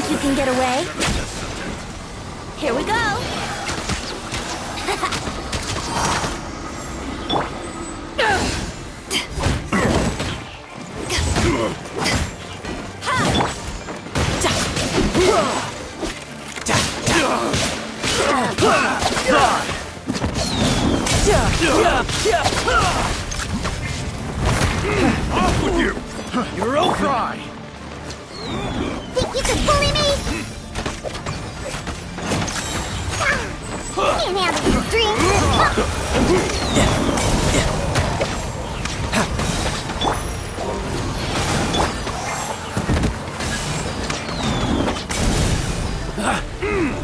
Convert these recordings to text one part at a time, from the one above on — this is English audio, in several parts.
Think you can get away? Here we go! Off with you! You're open! Try! Think you could bully me? Can't handle this drink!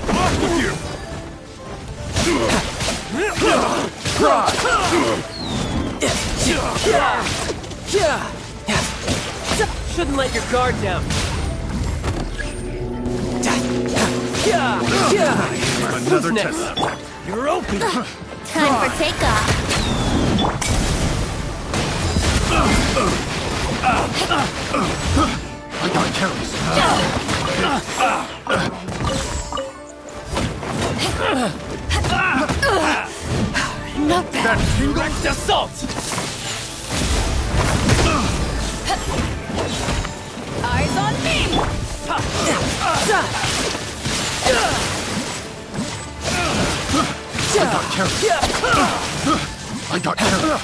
Off with you! Try! Shouldn't let your guard down. Another next? test. You're open. Time for takeoff! I got careless. Not bad! That tingle? Direct assault. Eyes on me! I got careless.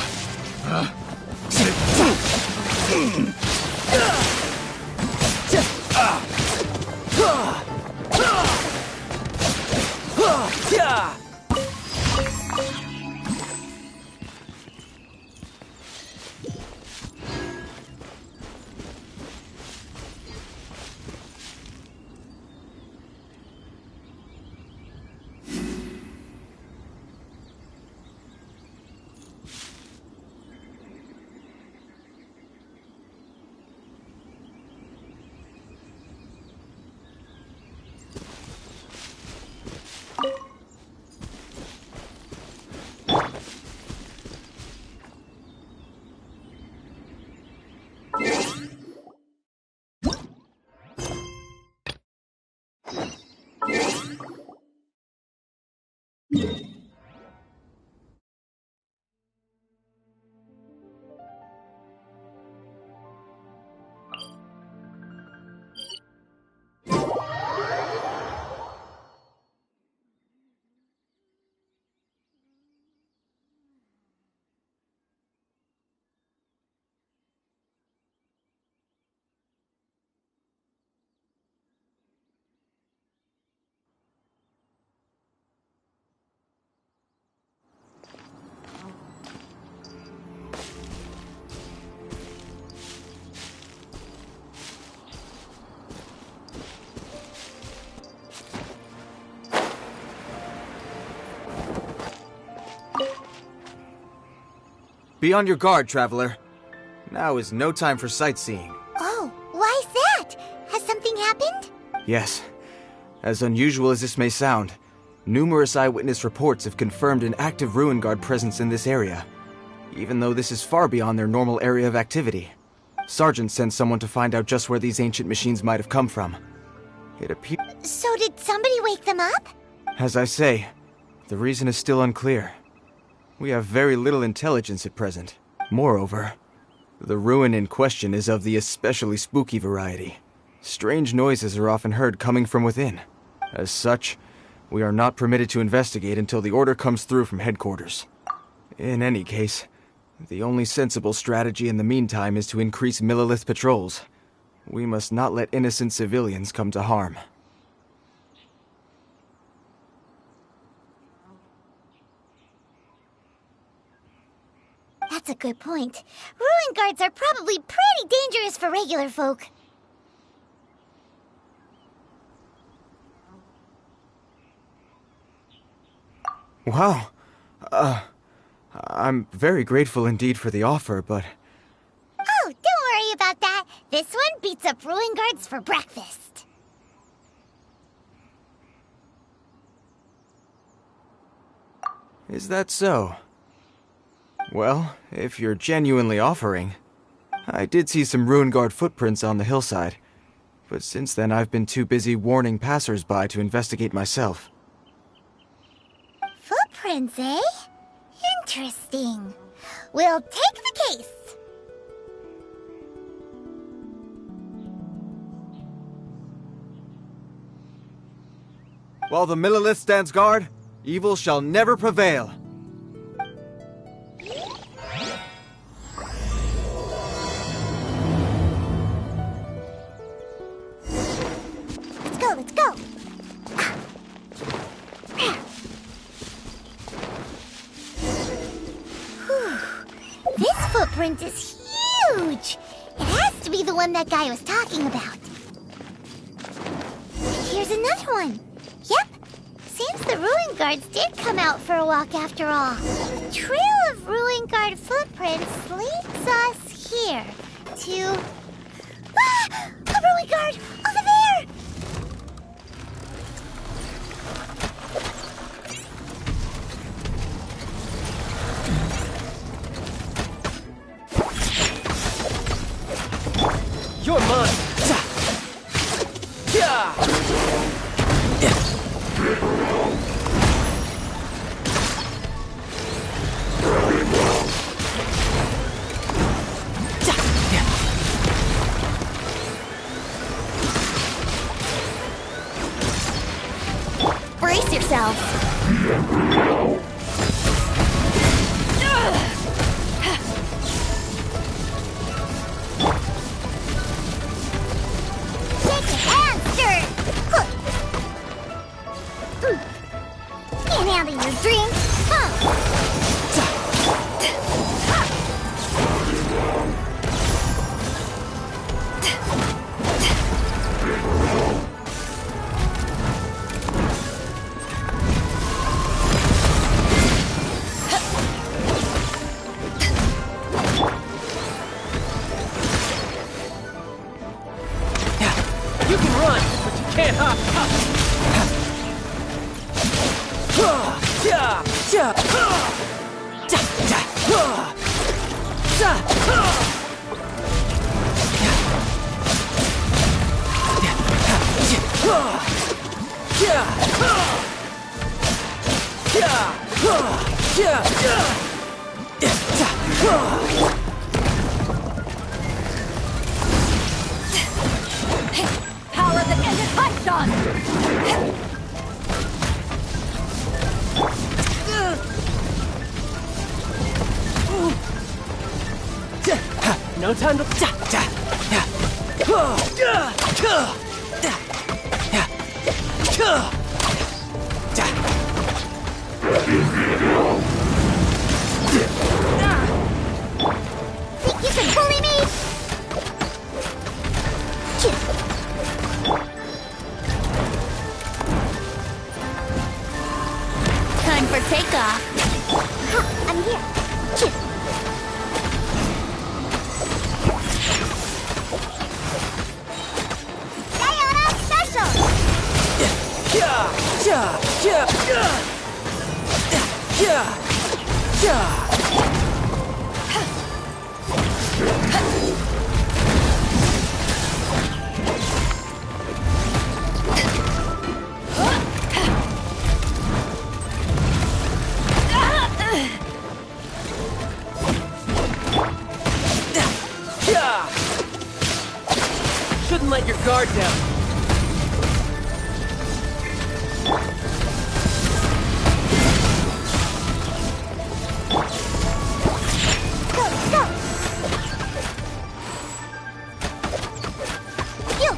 Be on your guard, traveler. Now is no time for sightseeing. Oh, why's that? Has something happened? Yes. As unusual as this may sound, numerous eyewitness reports have confirmed an active Ruin Guard presence in this area, even though this is far beyond their normal area of activity. Sergeant sent someone to find out just where these ancient machines might have come from. It appears... So did somebody wake them up? As I say, the reason is still unclear. We have very little intelligence at present. Moreover, the ruin in question is of the especially spooky variety. Strange noises are often heard coming from within. As such, we are not permitted to investigate until the order comes through from headquarters. In any case, the only sensible strategy in the meantime is to increase Millelith patrols. We must not let innocent civilians come to harm. That's a good point. Ruin guards are probably pretty dangerous for regular folk. Wow. I'm very grateful indeed for the offer, but... Oh, don't worry about that. This one beats up Ruin guards for breakfast. Is that so? Well, if you're genuinely offering... I did see some Ruin Guard footprints on the hillside. But since then, I've been too busy warning passers-by to investigate myself. Footprints, eh? Interesting. We'll take the case. While the Millelith stands guard, evil shall never prevail. Let's go, let's go. Whew. This footprint is huge. It has to be the one that guy was talking about. Here's another one. Yep. Seems the Ruin Guards did come out for a walk after all. The trail of Ruin Guard footprints leads us here to... Ah! A Ruin Guard! Over there! You're mine! Yeah! Brace yourselves. Shake your hands, sir. Can't handle your drink. You can run, but you can't hop. Power the ended python! No time to... Think you can bully me? Time for takeoff. I'm here. Diana Special! Shouldn't let your guard down. Go, go! You!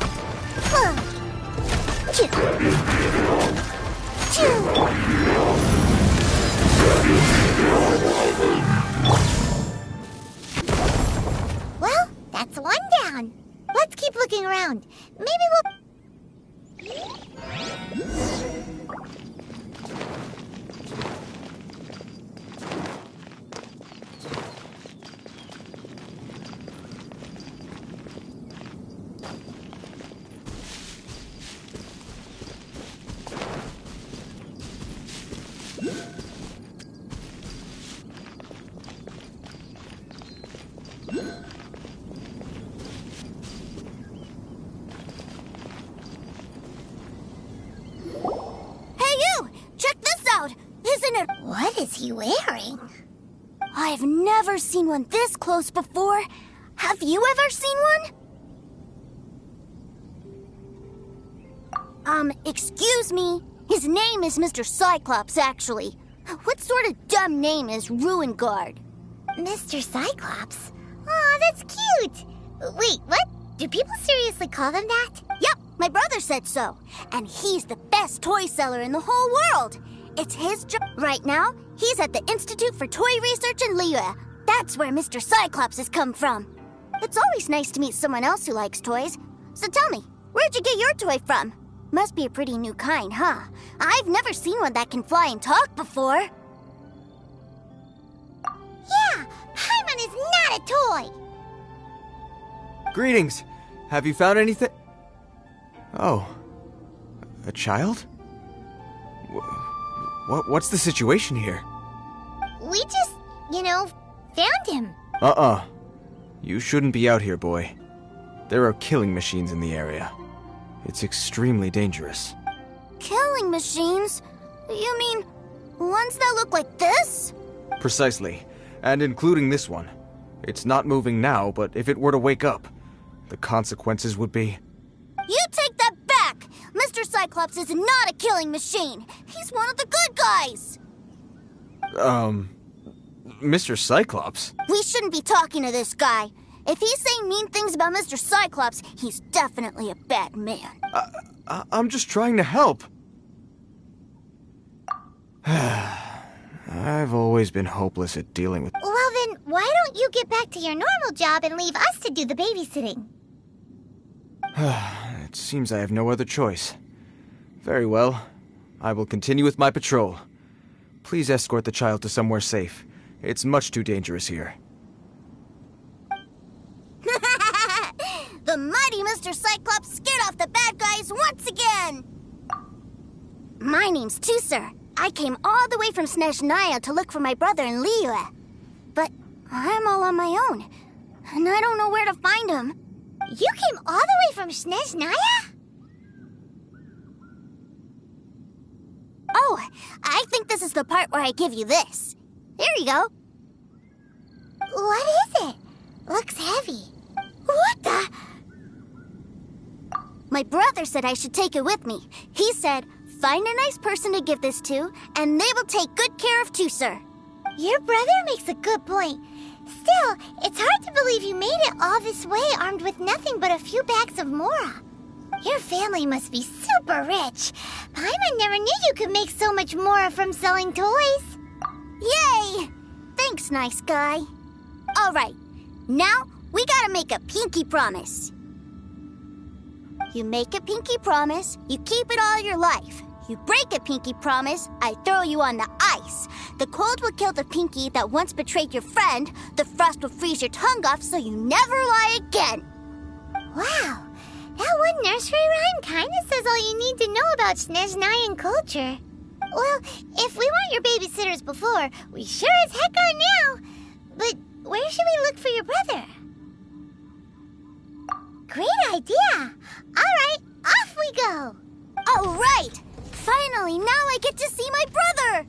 Choo! Well, that's one down. Let's keep looking around. Maybe we'll... he wearing? I've never seen one this close before. Have you ever seen one? Excuse me. His name is Mr. Cyclops, actually. What sort of dumb name is Ruin Guard? Mr. Cyclops? Aw, that's cute! Wait, what? Do people seriously call them that? Yep, my brother said so. And he's the best toy seller in the whole world. It's his job. Right now, he's at the Institute for Toy Research in Liyue. That's where Mr. Cyclops has come from. It's always nice to meet someone else who likes toys. So tell me, where'd you get your toy from? Must be a pretty new kind, huh? I've never seen one that can fly and talk before. Yeah, Paimon is not a toy! Greetings! Have you found anything? Oh. A child? What's the situation here? We just, found him. You shouldn't be out here, boy. There are killing machines in the area. It's extremely dangerous. Killing machines? You mean ones that look like this? Precisely. And including this one. It's not moving now, but if it were to wake up, the consequences would be... You take that back! Mr. Cyclops is not a killing machine! He's one of the good guys! Mr. Cyclops? We shouldn't be talking to this guy. If he's saying mean things about Mr. Cyclops, he's definitely a bad man. I'm just trying to help. I've always been hopeless at dealing with... Well then, why don't you get back to your normal job and leave us to do the babysitting? It seems I have no other choice. Very well. I will continue with my patrol. Please escort the child to somewhere safe. It's much too dangerous here. The mighty Mr. Cyclops scared off the bad guys once again! My name's Tusser. I came all the way from Snezhnaya to look for my brother in Liyue. But I'm all on my own, and I don't know where to find him. You came all the way from Snezhnaya? Oh, I think this is the part where I give you this. There you go. What is it? Looks heavy. What the? My brother said I should take it with me. He said, find a nice person to give this to, and they will take good care of Tusser. Your brother makes a good point. Still, it's hard to believe you made it all this way armed with nothing but a few bags of Mora. Your family must be super rich. Paimon never knew you could make so much Mora from selling toys. Yay! Thanks, nice guy. All right, now we gotta make a pinky promise. You make a pinky promise, you keep it all your life. You break a pinky promise, I throw you on the ice. The cold will kill the pinky that once betrayed your friend. The frost will freeze your tongue off so you never lie again. Wow, that one nursery rhyme kinda says all you need to know about Snezhnayan culture. Well, if we weren't your babysitters before, we sure as heck are now. But where should we look for your brother? Great idea! Alright, off we go! All right! Finally, now I get to see my brother!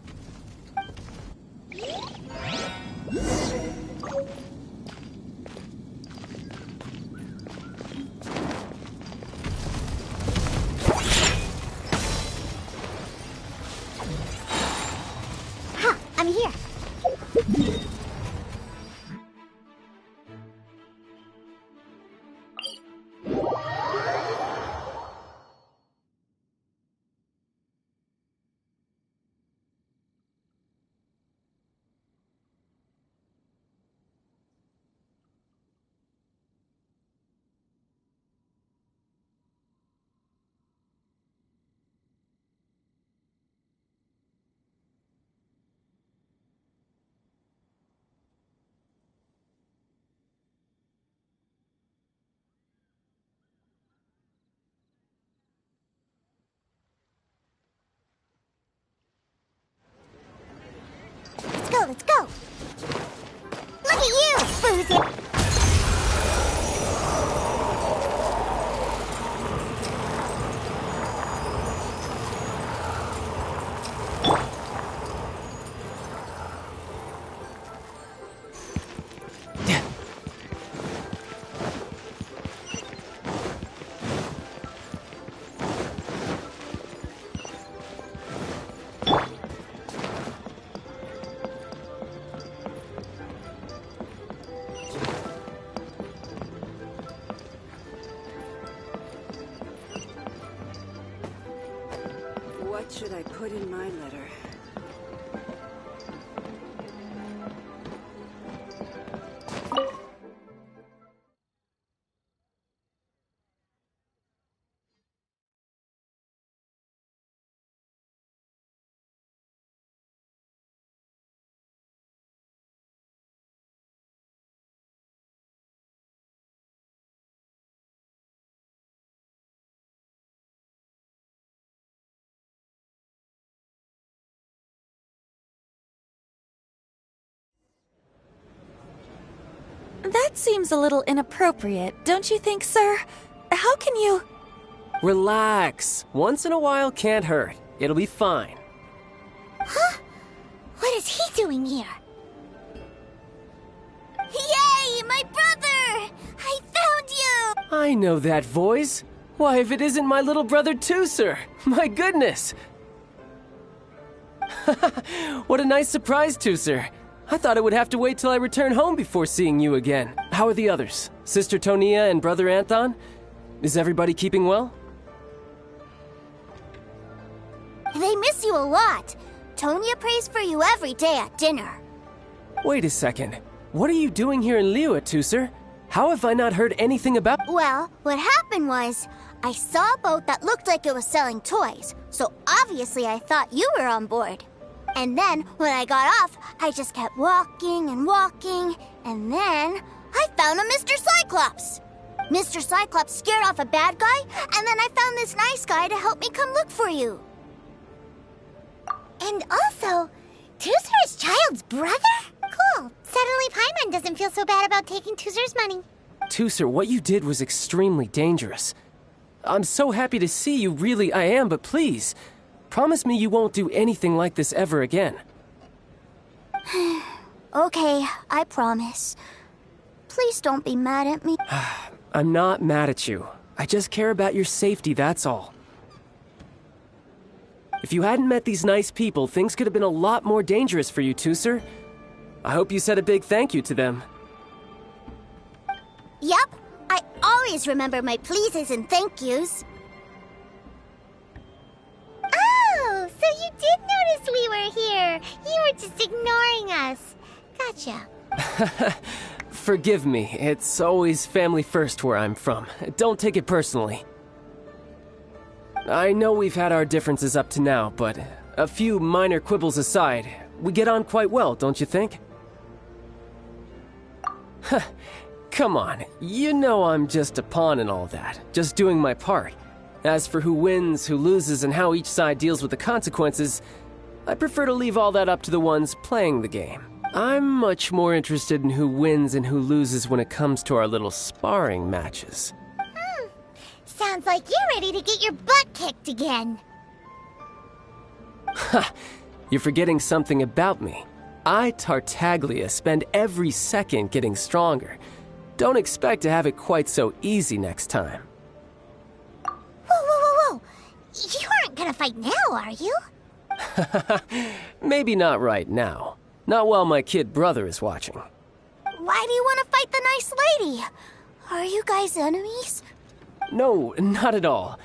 Ha! I'm here. Let's go! Look at you, Boozy! What should I put in my letter? That seems a little inappropriate, don't you think, sir? How can you... Relax. Once in a while can't hurt. It'll be fine. Huh? What is he doing here? Yay, my brother! I found you! I know that voice. Why, if it isn't my little brother too, sir. My goodness. What a nice surprise, too, sir. I thought I would have to wait till I return home before seeing you again. How are the others? Sister Tonia and Brother Anton? Is everybody keeping well? They miss you a lot. Tonia prays for you every day at dinner. Wait a second. What are you doing here in Liyue, Tusser? How have I not heard anything about... Well, what happened was, I saw a boat that looked like it was selling toys, so obviously I thought you were on board. And then, when I got off, I just kept walking and walking, and then I found a Mr. Cyclops. Mr. Cyclops scared off a bad guy, and then I found this nice guy to help me come look for you. And also, Tusser is Child's brother? Cool. Suddenly Paimon doesn't feel so bad about taking Tusser's money. Tusser, what you did was extremely dangerous. I'm so happy to see you, really I am, but please, promise me you won't do anything like this ever again. Okay, I promise. Please don't be mad at me. I'm not mad at you. I just care about your safety, that's all. If you hadn't met these nice people, things could have been a lot more dangerous for you, Tusser. I hope you said a big thank you to them. Yep, I always remember my pleases and thank yous. Oh, so you did notice we were here. You were just ignoring us. Gotcha. Forgive me, it's always family first where I'm from. Don't take it personally. I know we've had our differences up to now, but a few minor quibbles aside, we get on quite well, don't you think? Come on, you know I'm just a pawn and all that, just doing my part. As for who wins, who loses, and how each side deals with the consequences, I prefer to leave all that up to the ones playing the game. I'm much more interested in who wins and who loses when it comes to our little sparring matches. Sounds like you're ready to get your butt kicked again. Ha! You're forgetting something about me. I, Tartaglia, spend every second getting stronger. Don't expect to have it quite so easy next time. Whoa, whoa, whoa, whoa! You aren't gonna fight now, are you? Maybe not right now. Not while my kid brother is watching. Why do you want to fight the nice lady? Are you guys enemies? No, not at all.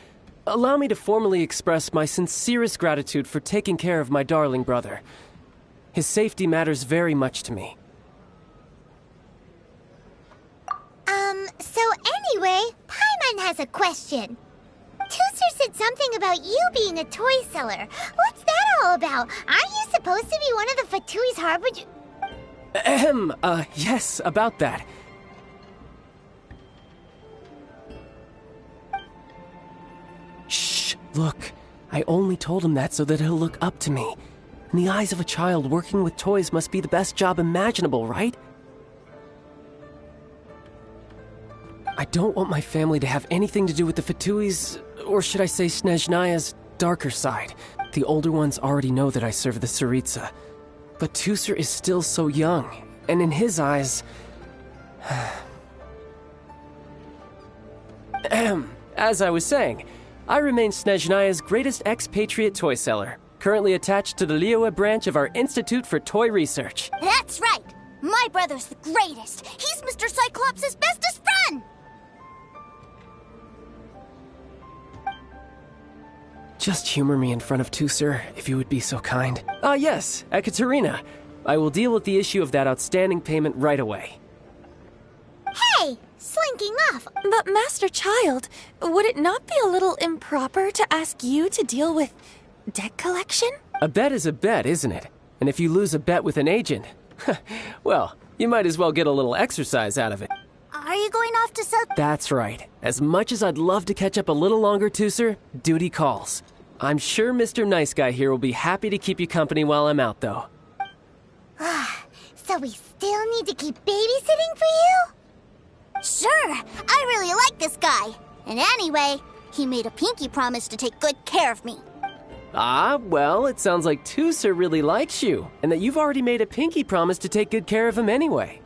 Allow me to formally express my sincerest gratitude for taking care of my darling brother. His safety matters very much to me. So anyway, Paimon has a question. Tusser said something about you being a toy seller. What's that all about? Aren't you supposed to be one of the Fatui's harbinger... Yes, about that. Shh, look. I only told him that so that he'll look up to me. In the eyes of a child, working with toys must be the best job imaginable, right? I don't want my family to have anything to do with the Fatui's, or should I say Snezhnaya's, darker side. The older ones already know that I serve the Tsaritsa. But Tusser is still so young, and in his eyes... As I was saying, I remain Snezhnaya's greatest expatriate toy seller, currently attached to the Liyue branch of our Institute for Toy Research. That's right! My brother's the greatest! He's Mr. Cyclops' bestest friend! Just humor me in front of Tusser, if you would be so kind. Yes, Ekaterina. I will deal with the issue of that outstanding payment right away. Hey, slinking off. But Master Child, would it not be a little improper to ask you to deal with debt collection? A bet is a bet, isn't it? And if you lose a bet with an agent, well, you might as well get a little exercise out of it. Are you going off to some... That's right. As much as I'd love to catch up a little longer, Tusser, duty calls. I'm sure Mr. Nice Guy here will be happy to keep you company while I'm out, though. So we still need to keep babysitting for you? Sure, I really like this guy. And anyway, he made a pinky promise to take good care of me. Ah, well, it sounds like Tusser really likes you, and that you've already made a pinky promise to take good care of him anyway.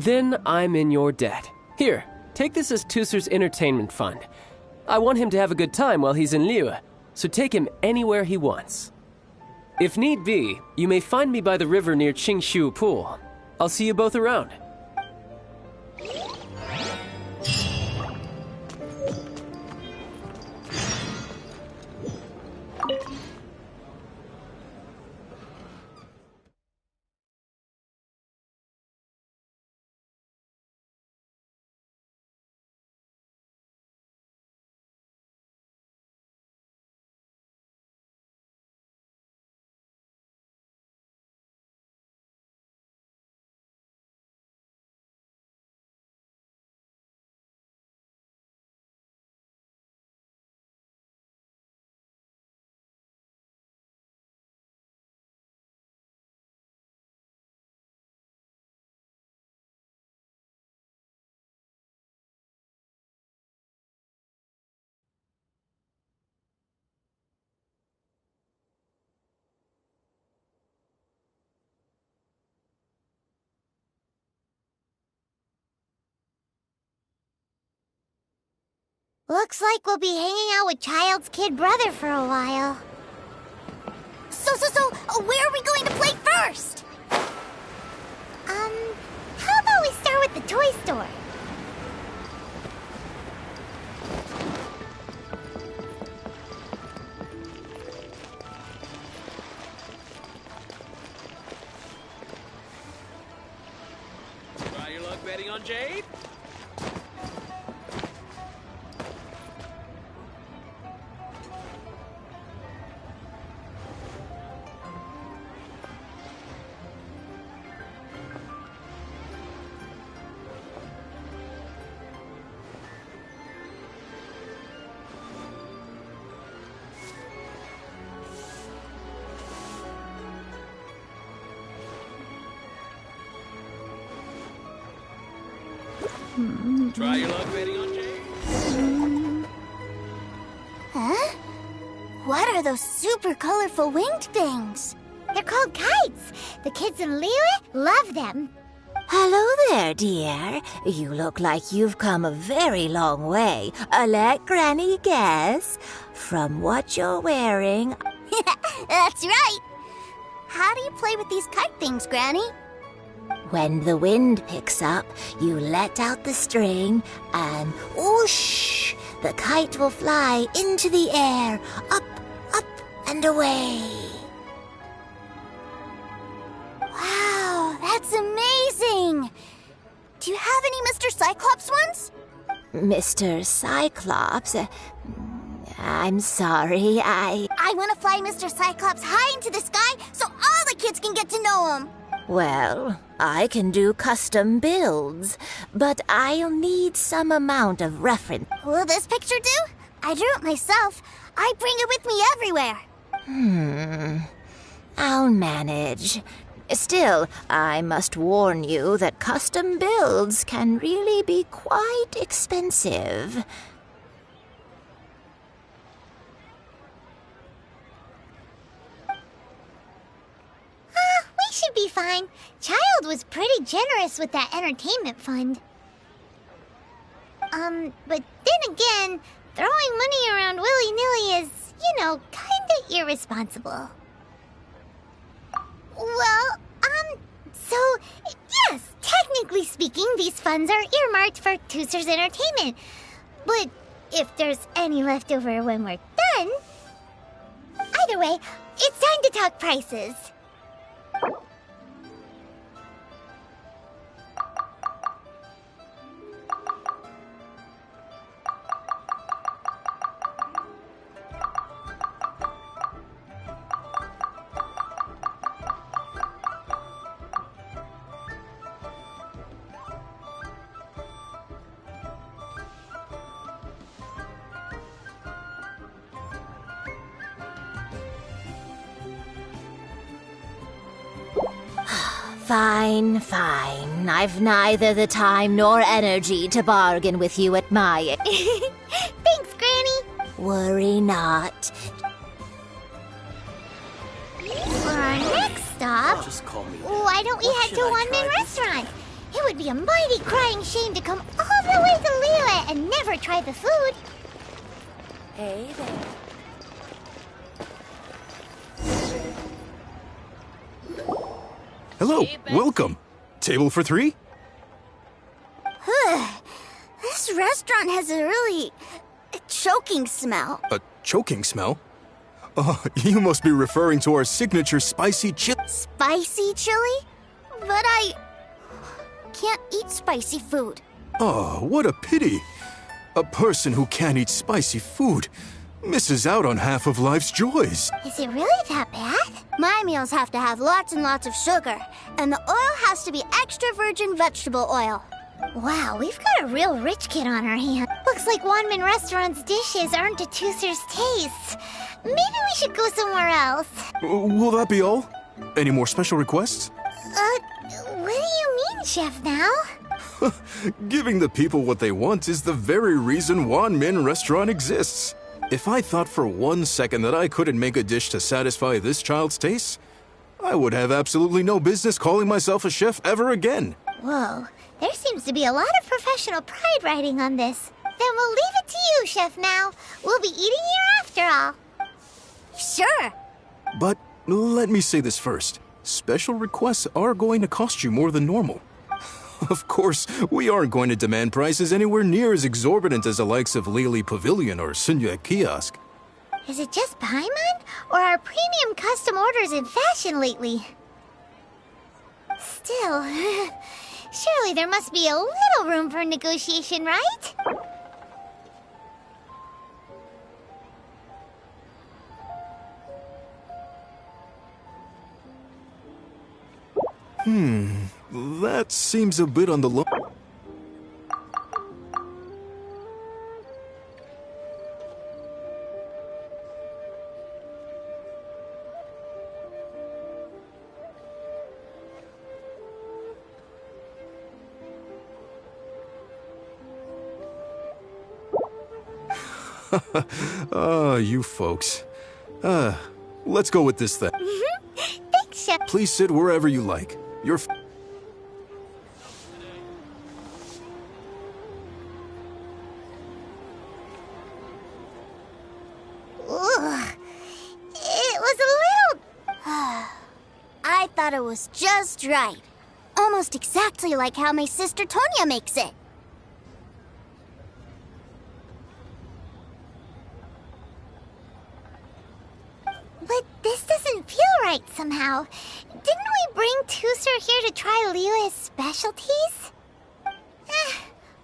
then I'm in your debt. Here, take this as Tusser's entertainment fund. I want him to have a good time while he's in Liyue, so take him anywhere he wants. If need be, you may find me by the river near Qingshu Pool. I'll see you both around. Looks like we'll be hanging out with Child's kid brother for a while. So, where are we going to play first? How about we start with the toy store? Try your luck betting on Jade? Try your luck betting on Jade? Huh? What are those super colorful winged things? They're called kites. The kids in Liyue love them. Hello there, dear. You look like you've come a very long way. Let Granny guess. From what you're wearing... That's right. How do you play with these kite things, Granny? When the wind picks up, you let out the string and whoosh! The kite will fly into the air, up, and away. Wow, that's amazing! Do you have any Mr. Cyclops ones? Mr. Cyclops? I'm sorry, I want to fly Mr. Cyclops high into the sky so all the kids can get to know him. Well, I can do custom builds, but I'll need some amount of reference. Will this picture do? I drew it myself. I bring it with me everywhere. I'll manage. Still, I must warn you that custom builds can really be quite expensive. We should be fine. Child was pretty generous with that entertainment fund. But then again, throwing money around willy-nilly is, kinda irresponsible. Well, so, yes, technically speaking, these funds are earmarked for Tusser's entertainment. But if there's any left over when we're done... Either way, it's time to talk prices. Fine. I've neither the time nor energy to bargain with you at my... Thanks, Granny. Worry not. For our next stop, Just call me. why don't we head should to I One Man try this Restaurant? It would be a mighty crying shame to come all the way to Liyue and never try the food. Hey there. Hello, welcome. Table for 3? This restaurant has a really choking smell. A choking smell? Oh, you must be referring to our signature spicy chili. Spicy chili? But I can't eat spicy food. Oh, what a pity. A person who can't eat spicy food misses out on half of life's joys. Is it really that bad? My meals have to have lots and lots of sugar, and the oil has to be extra virgin vegetable oil. Wow, we've got a real rich kid on our hands. Looks like Wanmin Restaurant's dishes aren't to Tooser's taste. Maybe we should go somewhere else. Will that be all? Any more special requests? What do you mean, Chef Now? Giving the people what they want is the very reason Wanmin Restaurant exists. If I thought for 1 second that I couldn't make a dish to satisfy this child's taste, I would have absolutely no business calling myself a chef ever again. Whoa, there seems to be a lot of professional pride riding on this. Then we'll leave it to you, Chef Now. We'll be eating here after all. Sure. But let me say this first. Special requests are going to cost you more than normal. Of course, we aren't going to demand prices anywhere near as exorbitant as the likes of Lily Pavilion or Sunya Kiosk. Is it just Paimon? Or are premium custom orders in fashion lately? Still, surely there must be a little room for negotiation, right? That seems a bit on the low. You folks. Let's go with this then. Thanks, Chef. Please sit wherever you like. Your Ugh. It was a little... I thought it was just right. Almost exactly like how my sister Tonya makes it. But this doesn't feel right somehow. Didn't we bring Tooser here to try Liyue's specialties?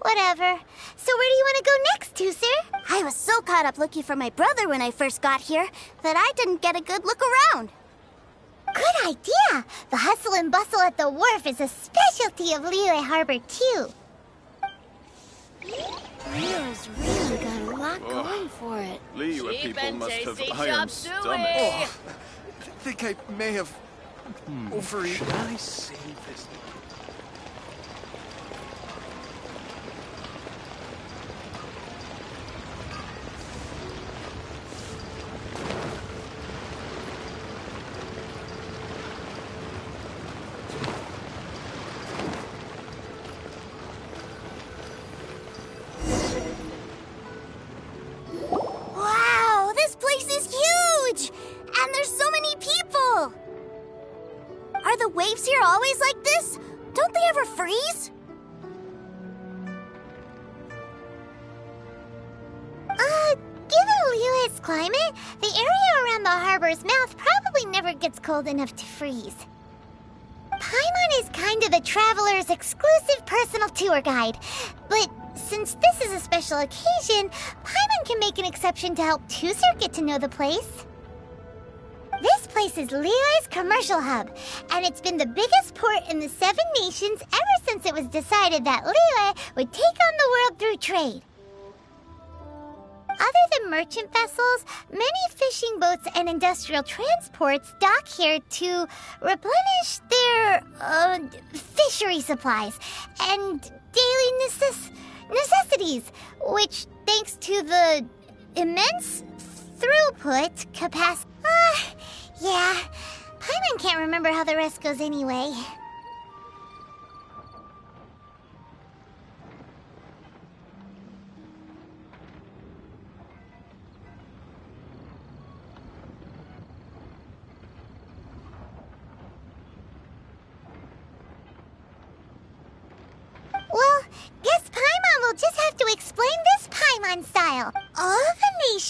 Whatever. So where do you want to go next, Tooser? I was so caught up looking for my brother when I first got here that I didn't get a good look around. Good idea! The hustle and bustle at the wharf is a specialty of Liyue Harbor, too. Liyue's really got a lot going for it. Liyue people must have iron stomachs. I think I may have overeaten. Should I save this? Wow, this place is huge! And there's so many people! Are the waves here always like this? Don't they ever freeze? Given Liyue's climate, the area around the harbor's mouth probably never gets cold enough to freeze. Paimon is kind of the traveler's exclusive personal tour guide, but since this is a special occasion, Paimon can make an exception to help Tooser get to know the place. This place is Liyue's commercial hub, and it's been the biggest port in the Seven Nations ever since it was decided that Liyue would take on the world through trade. Other than merchant vessels, many fishing boats and industrial transports dock here to replenish their fishery supplies and daily necessities, which, thanks to the immense throughput capacity... yeah, Paimon can't remember how the rest goes anyway.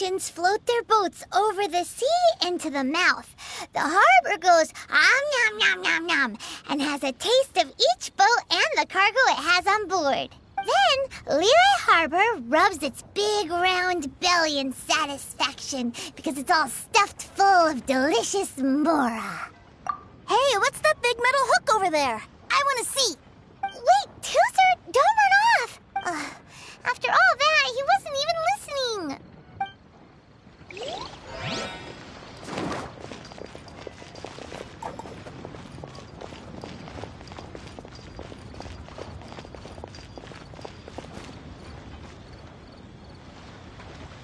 merchants float their boats over the sea into the mouth. The harbor goes nom nom nom nom and has a taste of each boat and the cargo it has on board. Then Leroy Harbor rubs its big round belly in satisfaction because it's all stuffed full of delicious mora. Hey, what's that big metal hook over there? I want to see. Wait, Tooser, don't run off! After all that, he wasn't even listening.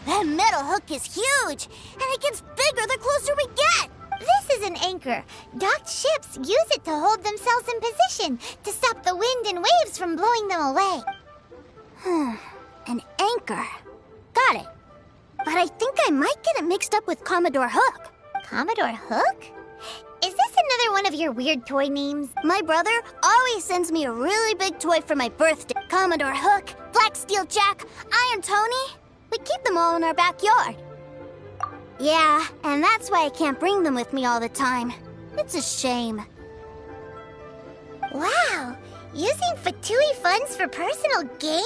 That metal hook is huge, and it gets bigger the closer we get. This is an anchor. Docked ships use it to hold themselves in position to stop the wind and waves from blowing them away. An anchor. Got it. But I think I might get it mixed up with Commodore Hook. Commodore Hook? Is this another one of your weird toy names? My brother always sends me a really big toy for my birthday. Commodore Hook, Black Steel Jack, Iron Tony. We keep them all in our backyard. Yeah, and that's why I can't bring them with me all the time. It's a shame. Wow, using Fatui funds for personal gain?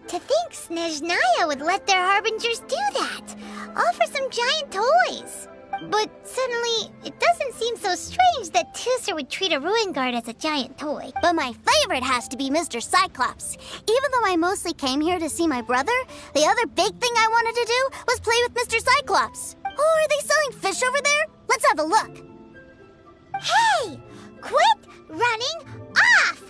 To think Snezhnaya would let their harbingers do that, all for some giant toys. But suddenly, it doesn't seem so strange that Tooser would treat a ruin guard as a giant toy. But my favorite has to be Mr. Cyclops. Even though I mostly came here to see my brother, the other big thing I wanted to do was play with Mr. Cyclops. Oh, are they selling fish over there? Let's have a look. Hey! Quit running off!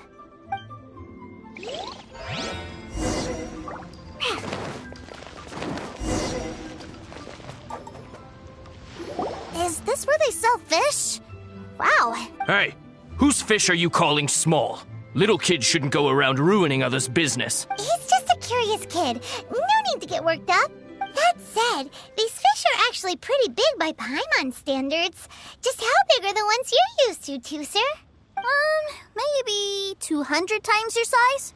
Is this where they sell fish? Wow. Hey, whose fish are you calling small? Little kids shouldn't go around ruining others' business. He's just a curious kid. No need to get worked up. That said, these fish are actually pretty big by Paimon standards. Just how big are the ones you're used to, Tooser? Maybe 200 times your size?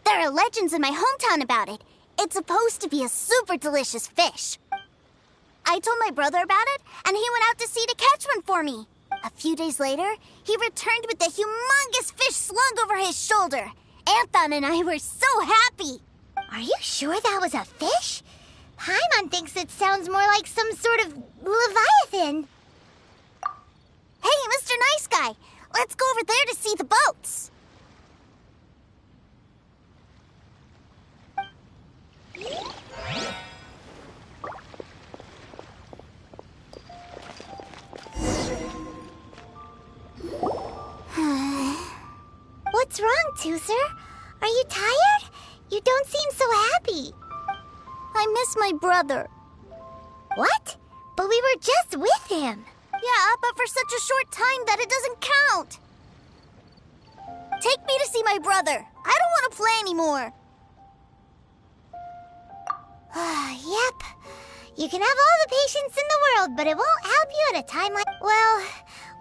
There are legends in my hometown about it. It's supposed to be a super delicious fish. I told my brother about it, and he went out to sea to catch one for me. A few days later, he returned with a humongous fish slung over his shoulder. Anthon and I were so happy. Are you sure that was a fish? Paimon thinks it sounds more like some sort of leviathan. Hey, Mr. Nice Guy, let's go over there to see the boats. What's wrong, Tooser? Are you tired? You don't seem so happy. I miss my brother. What? But we were just with him. Yeah, but for such a short time that it doesn't count. Take me to see my brother. I don't want to play anymore. Yep. You can have all the patience in the world, but it won't help you at a time like... Well,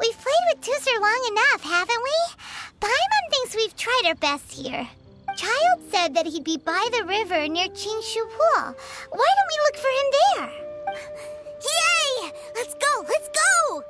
we've played with Tooser long enough, haven't we? Paimon thinks we've tried our best here. Child said that he'd be by the river near Chinshu Pool. Why don't we look for him there? Yay! Let's go! Let's go!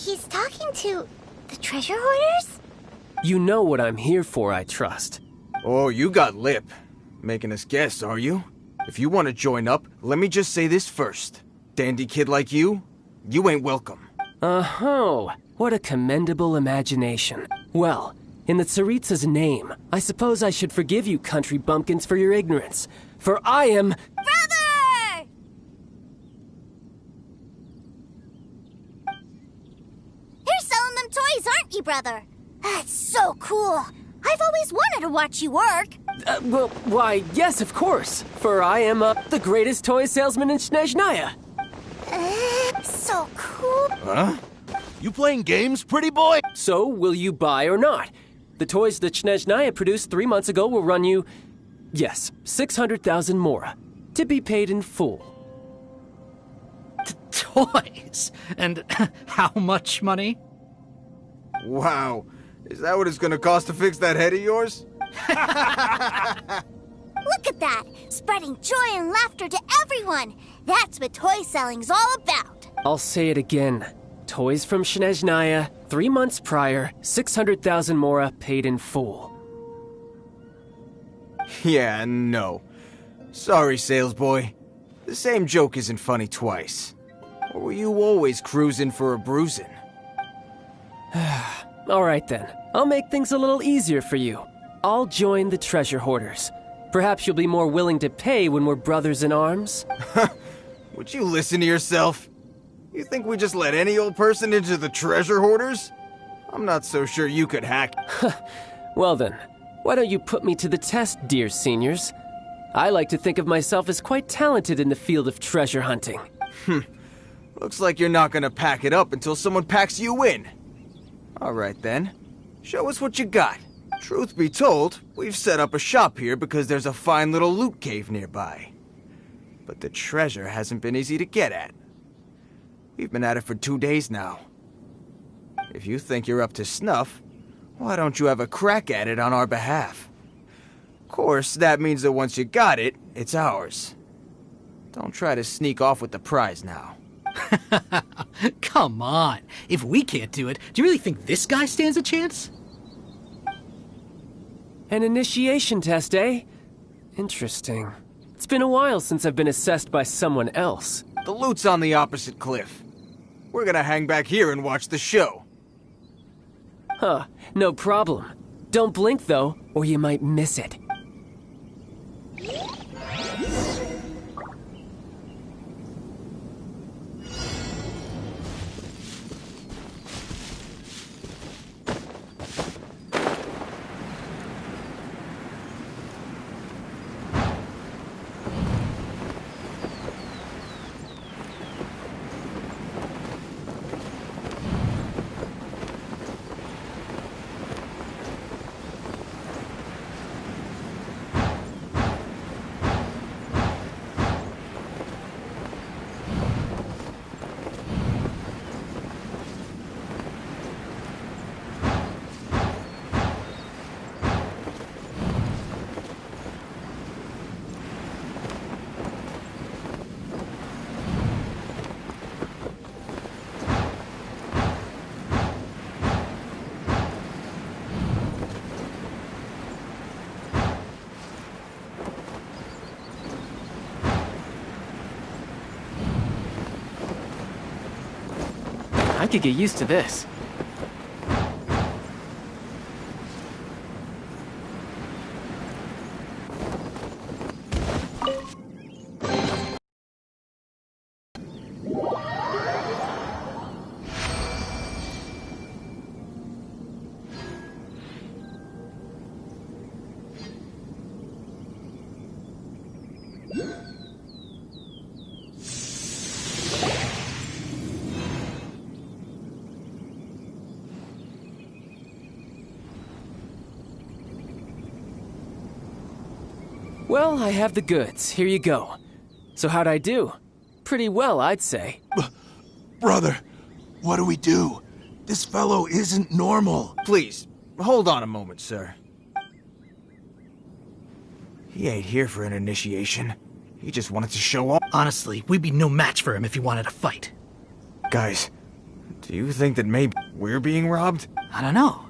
he's talking to the treasure hoarders? You know what I'm here for, I trust. Oh, you got lip. Making us guess, are you? If you want to join up, let me just say this first. Dandy kid like you ain't welcome. Oh, what a commendable imagination. Well, in the Tsaritsa's name, I suppose I should forgive you country bumpkins for your ignorance. For I am... Brother! You're selling them toys, aren't you, brother? That's so cool. I've always wanted to watch you work. Well, why, yes, of course. For I am, the greatest toy salesman in Snezhnaya. So cool. Huh? You playing games, pretty boy? So, will you buy or not? The toys that Snezhnaya produced 3 months ago will run you, yes, 600,000 mora, to be paid in full. Toys? And how much money? Wow. Is that what it's gonna cost to fix that head of yours? Look at that! Spreading joy and laughter to everyone! That's what toy selling's all about! I'll say it again. Toys from Snezhnaya, 3 months prior, 600,000 mora paid in full. Yeah, no. Sorry, salesboy. The same joke isn't funny twice. Or were you always cruising for a bruising? All right then, I'll make things a little easier for you. I'll join the treasure hoarders. Perhaps you'll be more willing to pay when we're brothers in arms? Would you listen to yourself? You think we just let any old person into the treasure hoarders? I'm not so sure you could hack. Well then, why don't you put me to the test, dear seniors? I like to think of myself as quite talented in the field of treasure hunting. Looks like you're not gonna pack it up until someone packs you in. Alright then. Show us what you got. Truth be told, we've set up a shop here because there's a fine little loot cave nearby. But the treasure hasn't been easy to get at. We've been at it for 2 days now. If you think you're up to snuff, why don't you have a crack at it on our behalf? Of course, that means that once you got it, it's ours. Don't try to sneak off with the prize now. Come on. If we can't do it, do you really think this guy stands a chance? An initiation test, eh? Interesting. It's been a while since I've been assessed by someone else. The loot's on the opposite cliff. We're gonna hang back here and watch the show. Huh, no problem. Don't blink though, or you might miss it. I could get used to this. Well, I have the goods. Here you go. So how'd I do? Pretty well, I'd say. Brother, what do we do? This fellow isn't normal. Please, hold on a moment, sir. He ain't here for an initiation. He just wanted to show off. Honestly, we'd be no match for him if he wanted to fight. Guys, Do you think that maybe we're being robbed? I don't know.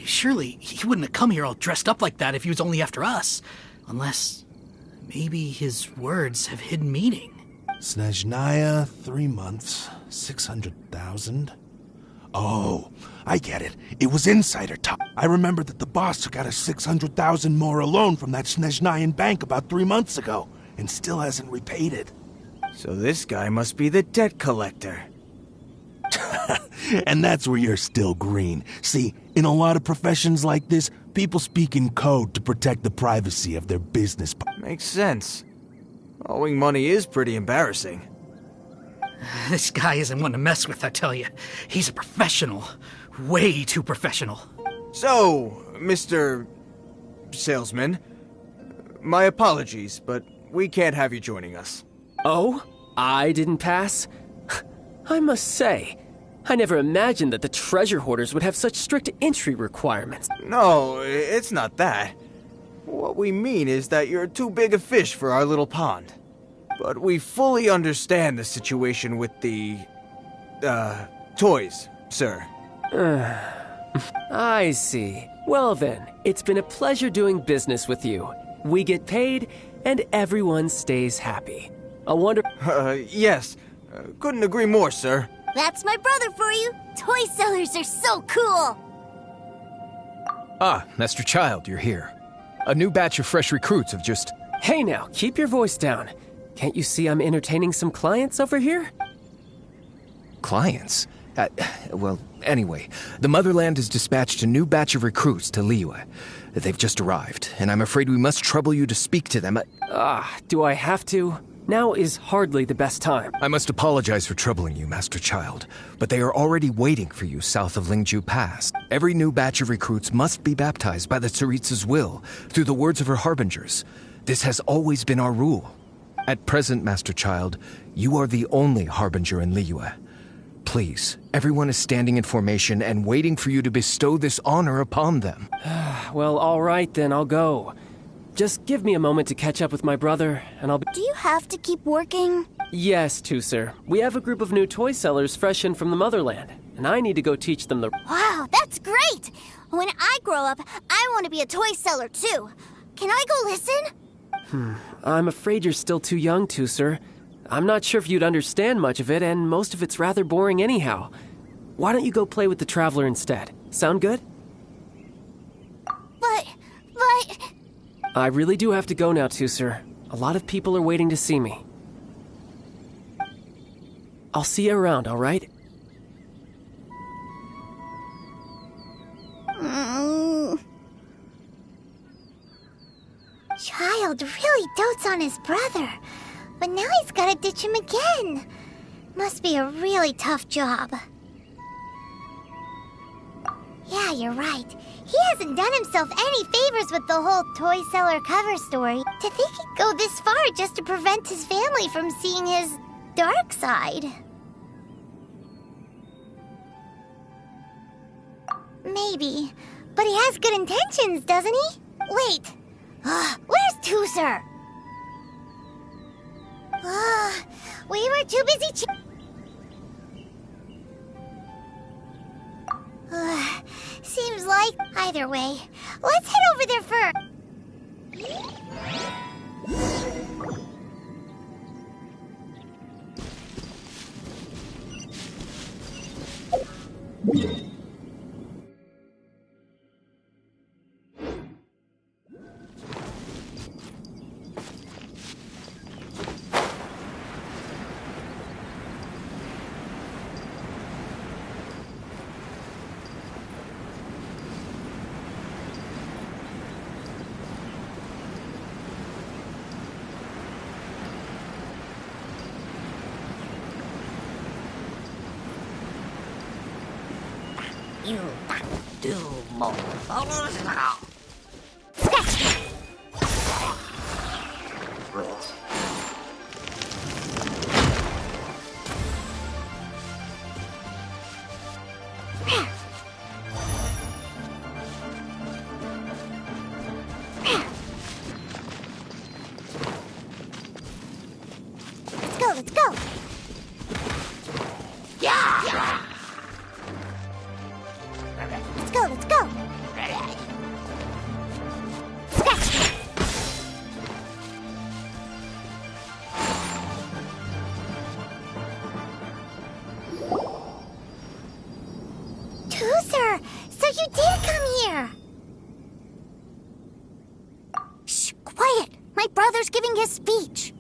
Surely he wouldn't have come here all dressed up like that if he was only after us. Unless maybe his words have hidden meaning. Snezhnaya, 3 months, 600,000. Oh, I get it. It was insider talk. I remember that the boss took out a 600,000 more loan from that Snezhnayan bank about 3 months ago, and still hasn't repaid it. So this guy must be the debt collector. And that's where you're still green. See, in a lot of professions like this, people speak in code to protect the privacy of their business. Makes sense. Owing money is pretty embarrassing. This guy isn't one to mess with, I tell you. He's a professional. Way too professional. So, Mr. Salesman, my apologies, but we can't have you joining us. Oh? I didn't pass? I must say, I never imagined that the treasure hoarders would have such strict entry requirements. No, it's not that. What we mean is that you're too big a fish for our little pond. But we fully understand the situation with the, toys, sir. I see. Well then, it's been a pleasure doing business with you. We get paid, and everyone stays happy. I wonder... Yes. Couldn't agree more, sir. That's my brother for you. Toy sellers are so cool. Ah, Master Child, you're here. A new batch of fresh recruits have just... Hey now, keep your voice down. Can't you see I'm entertaining some clients over here? Clients? Well, anyway, the Motherland has dispatched a new batch of recruits to Liyue. They've just arrived, and I'm afraid we must trouble you to speak to them. Do I have to? Now is hardly the best time. I must apologize for troubling you, Master Child, but they are already waiting for you south of Lingju Pass. Every new batch of recruits must be baptized by the Tsaritsa's will, through the words of her harbingers. This has always been our rule. At present, Master Child, you are the only harbinger in Liyue. Please, everyone is standing in formation and waiting for you to bestow this honor upon them. Well, all right then, I'll go. Just give me a moment to catch up with my brother, and I'll be... Do you have to keep working? Yes, Tusser. We have a group of new toy sellers fresh in from the Motherland, and I need to go teach them the... Wow, that's great! When I grow up, I want to be a toy seller too. Can I go listen? I'm afraid you're still too young, Tusser. I'm not sure if you'd understand much of it, and most of it's rather boring anyhow. Why don't you go play with the Traveler instead? Sound good? But... I really do have to go now, Tusser. A lot of people are waiting to see me. I'll see you around, all right? Child really dotes on his brother, but now he's gotta ditch him again. Must be a really tough job. Yeah, you're right. He hasn't done himself any favors with the whole toy seller cover story. To think he'd go this far just to prevent his family from seeing his dark side. Maybe. But he has good intentions, doesn't he? Wait. Where's Tusser? We were too busy seems like... Either way, let's head over there first. Let's go. father's giving his speech.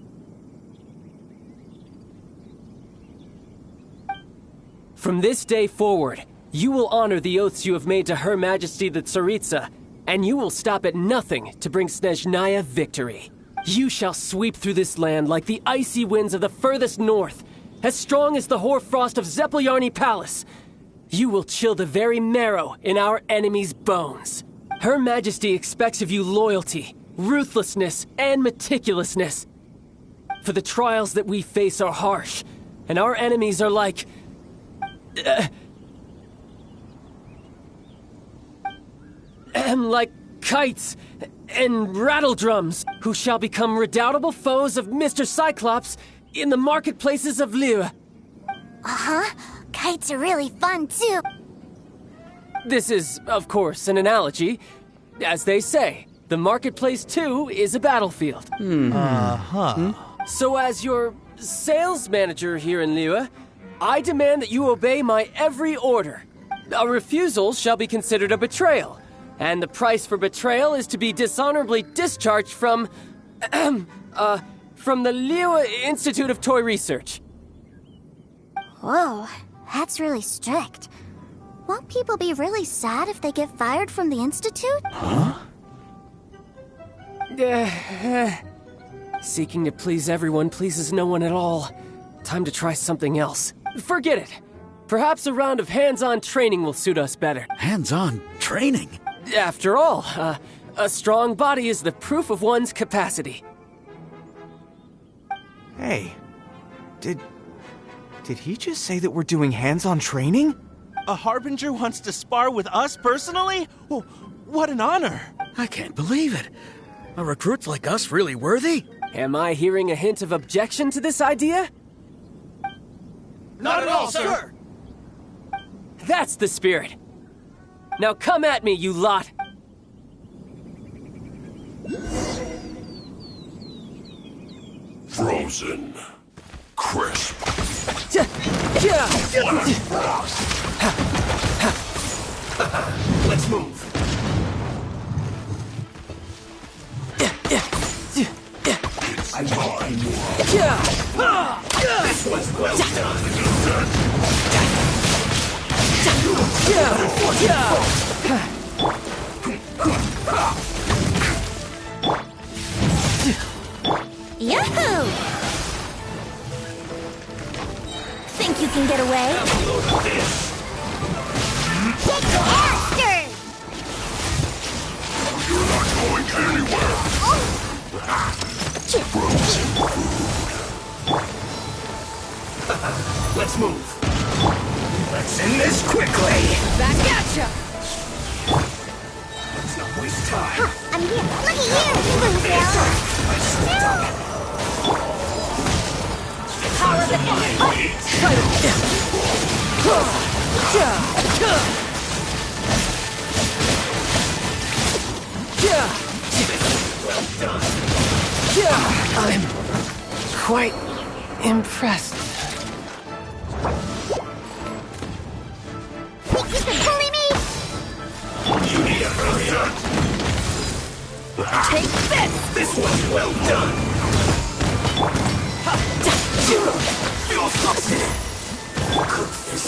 From this day forward, you will honor the oaths you have made to Her Majesty the Tsaritsa, and you will stop at nothing to bring Snezhnaya victory. You shall sweep through this land like the icy winds of the furthest north, as strong as the hoarfrost of Zepelyarny Palace. You will chill the very marrow in our enemies' bones. Her Majesty expects of you loyalty, ruthlessness, and meticulousness. For the trials that we face are harsh, and our enemies are like kites and rattledrums, who shall become redoubtable foes of Mr. Cyclops in the marketplaces of Liyue. Uh-huh. Kites are really fun, too. This is, of course, an analogy. As they say, the marketplace, too, is a battlefield. So as your sales manager here in Liyue, I demand that you obey my every order. A refusal shall be considered a betrayal, and the price for betrayal is to be dishonorably discharged from the Liyue Institute of Toy Research. Whoa, that's really strict. Won't people be really sad if they get fired from the Institute? Seeking to please everyone pleases no one at all. Time to try something else. Forget it. Perhaps a round of hands-on training will suit us better. Hands-on training? After all, a strong body is the proof of one's capacity. Hey, did he just say that we're doing hands-on training? A Harbinger wants to spar with us personally? Oh, what an honor! I can't believe it. Are recruits like us really worthy? Am I hearing a hint of objection to this idea? Not at all, sir! That's the spirit. Now come at me, you lot! Frozen. Crisp. Let's move. It's mine. This was well Yahoo! Think you can get away? Kick Aster! You're not going anywhere. Frozen food. Let's move. Let's end this quickly. Back at ya! Let's not waste time. I'm here. Look at you, Bluebell. Power of the Well done. I'm quite impressed. Think you can bully me? You need a hurry. Take this! This one's well done. Cook this.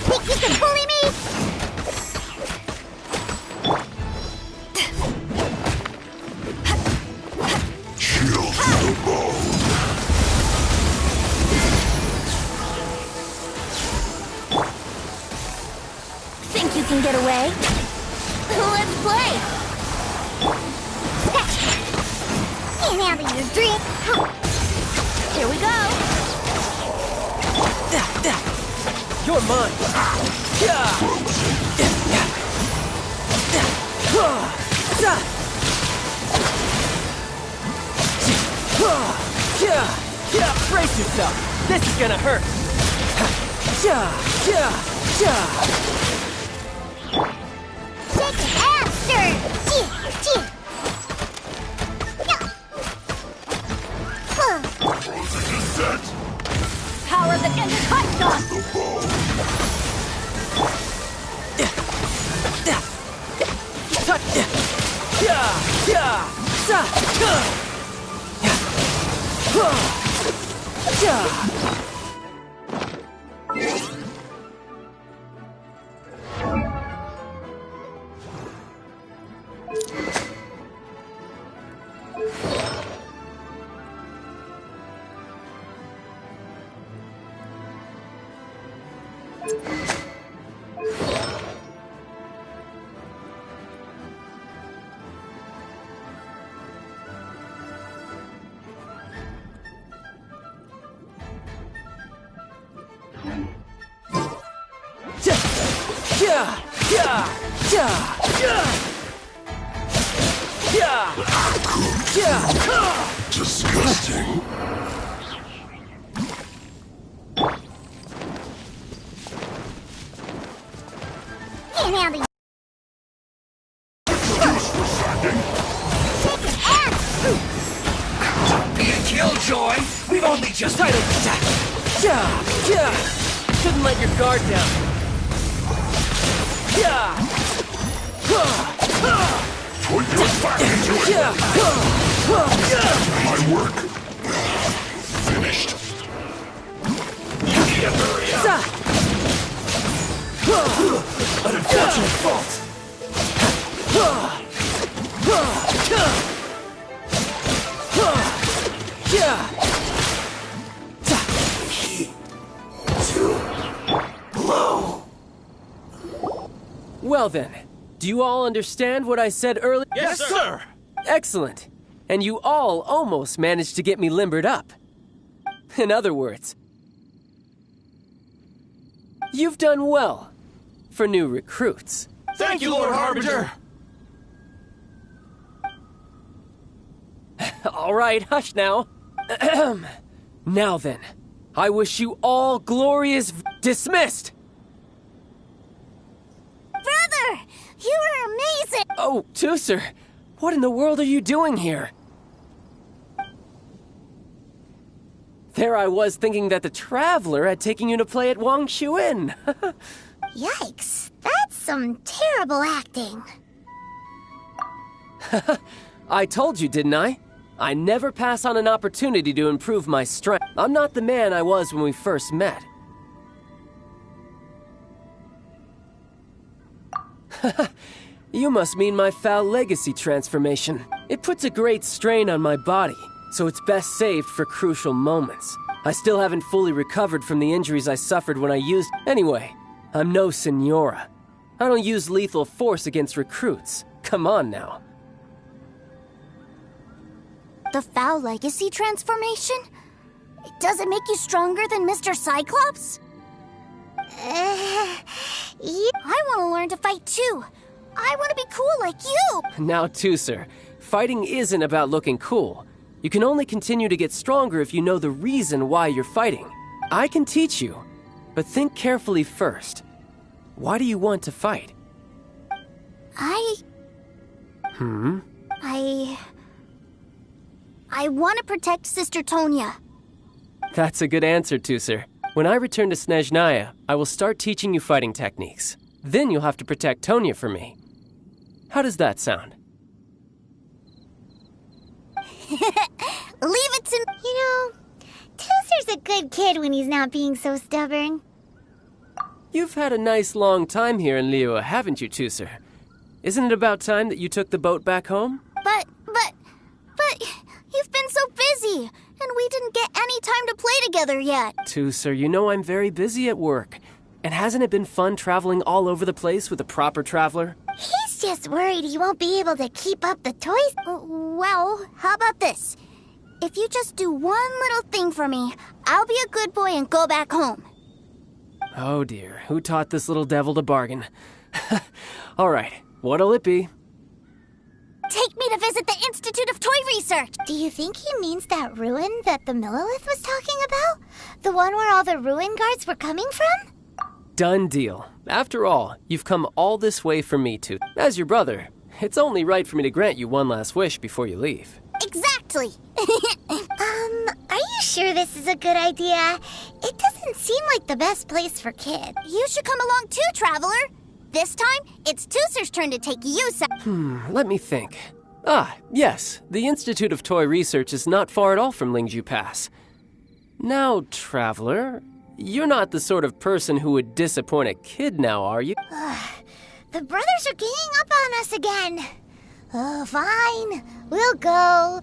Think you can bully me? Chill to the bone. Think you can get away? Let's play! Can't handle your drink. Here we go. You're mine. Brace yourself. This is gonna hurt. Shake it after! Power the Ender Hot Gun! Disgusting. Can't handle you. Be a killjoy. We've only just Shouldn't let your guard down. Put your back into it. My work. Finished. You need to hurry up. An unfortunate fault. Blow. Well then, do you all understand what I said earlier? Yes, sir. Excellent. And you all almost managed to get me limbered up. In other words, you've done well for new recruits. Thank you, Lord Harbinger. All right, hush now. Now then, I wish you all glorious dismissed. Brother, you are amazing! Oh, Tooser, what in the world are you doing here? There I was thinking that the Traveler had taken you to play at Wang Xuan. Yikes, that's some terrible acting. I told you, didn't I? I never pass on an opportunity to improve my strength. I'm not the man I was when we first met. You must mean my foul legacy transformation. It puts a great strain on my body, so it's best saved for crucial moments. I still haven't fully recovered from the injuries I suffered when I used... Anyway, I'm no Senora. I don't use lethal force against recruits. Come on now. The foul legacy transformation? Does it make you stronger than Mr. Cyclops? Yeah. I want to learn to fight too. I want to be cool like you. Now, Tooser, fighting isn't about looking cool. You can only continue to get stronger if you know the reason why you're fighting. I can teach you, but think carefully first. Why do you want to fight? I want to protect Sister Tonya. That's a good answer, Tooser. When I return to Snezhnaya, I will start teaching you fighting techniques. Then you'll have to protect Tonya for me. How does that sound? Leave it to... You know, Tooser's a good kid when he's not being so stubborn. You've had a nice long time here in Liyue, haven't you, Tooser? Isn't it about time that you took the boat back home? But, you've been so busy, and we didn't get any time to play together yet. Tooser, you know I'm very busy at work. And hasn't it been fun traveling all over the place with a proper traveler? He's just worried he won't be able to keep up the toys. Well, how about this? If you just do one little thing for me, I'll be a good boy and go back home. Oh dear, who taught this little devil to bargain? All right, what'll it be? Take me to visit the Institute of Toy Research! Do you think he means that ruin that the Millelith was talking about? The one where all the ruin guards were coming from? Done deal. After all, you've come all this way for me to. As your brother, it's only right for me to grant you one last wish before you leave. Exactly! Are you sure this is a good idea? It doesn't seem like the best place for kids. You should come along too, Traveler! This time, it's Tooser's turn to take you Let me think. Ah, yes, the Institute of Toy Research is not far at all from Lingju Pass. Now, Traveler, you're not the sort of person who would disappoint a kid now, are you? The brothers are ganging up on us again. Oh, fine. We'll go.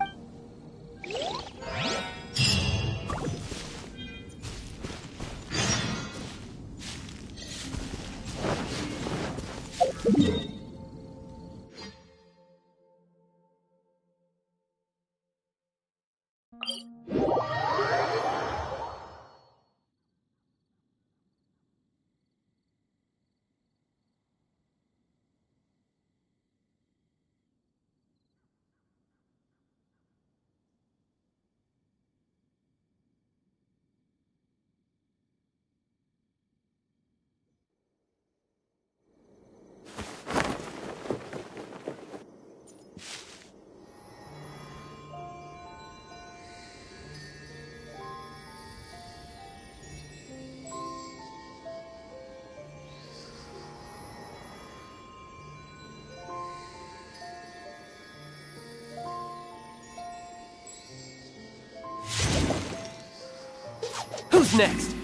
Who's next?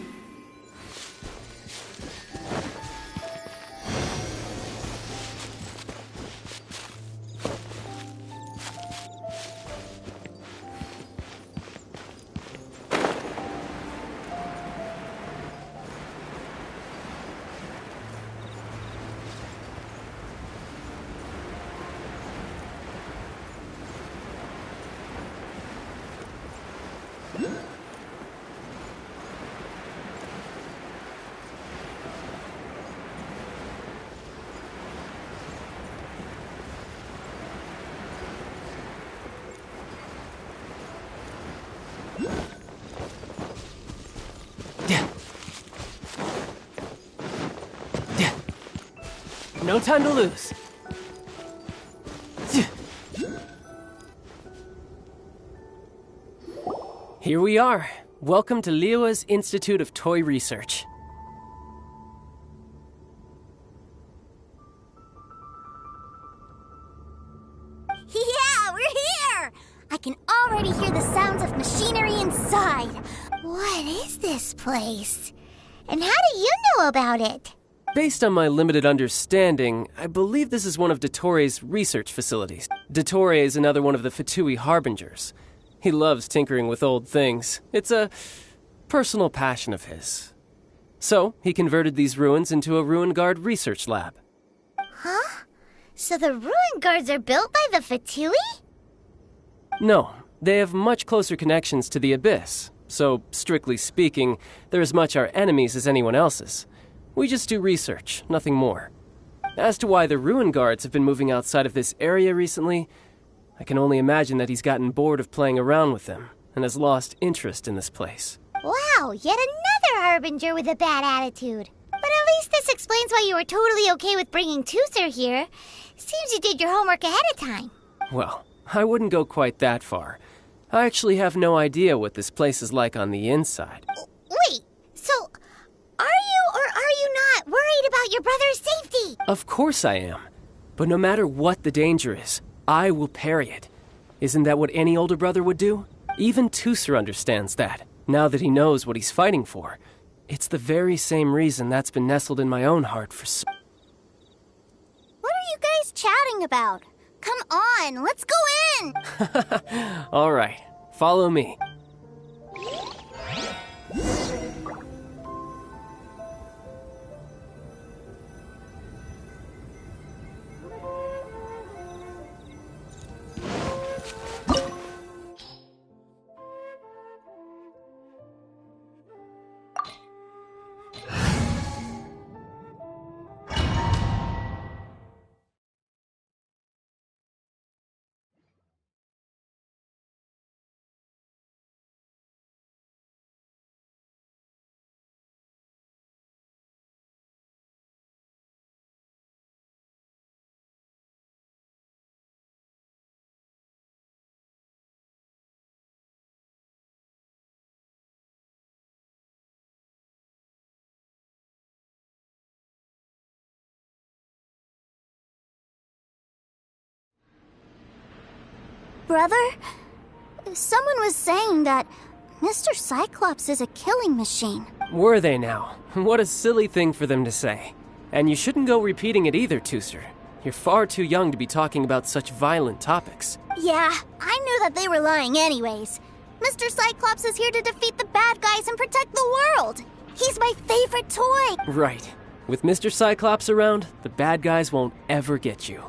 No time to lose. Here we are. Welcome to Liyue's Institute of Toy Research. Yeah, we're here! I can already hear the sounds of machinery inside. What is this place? And how do you know about it? Based on my limited understanding, I believe this is one of Dottoro's research facilities. Dottore is another one of the Fatui Harbingers. He loves tinkering with old things. It's a personal passion of his. So, he converted these ruins into a Ruin Guard research lab. Huh? So the ruin guards are built by the Fatui? No, they have much closer connections to the Abyss. So, strictly speaking, they're as much our enemies as anyone else's. We just do research, nothing more. As to why the Ruin Guards have been moving outside of this area recently, I can only imagine that he's gotten bored of playing around with them and has lost interest in this place. Wow, yet another Harbinger with a bad attitude. But at least this explains why you were totally okay with bringing Tooser here. Seems you did your homework ahead of time. Well, I wouldn't go quite that far. I actually have no idea what this place is like on the inside. Wait, so are you or are you not worried about your brother's safety? Of course I am. But no matter what the danger is, I will parry it. Isn't that what any older brother would do? Even Tooser understands that, now that he knows what he's fighting for. It's the very same reason that's been nestled in my own heart for so... What are you guys chatting about? Come on, let's go in! All right, follow me. brother? Someone was saying that Mr. Cyclops is a killing machine. Were they now? What a silly thing for them to say. And you shouldn't go repeating it either, Tooser. You're far too young to be talking about such violent topics. Yeah, I knew that they were lying anyways. Mr. Cyclops is here to defeat the bad guys and protect the world. He's my favorite toy. Right. With Mr. Cyclops around, the bad guys won't ever get you.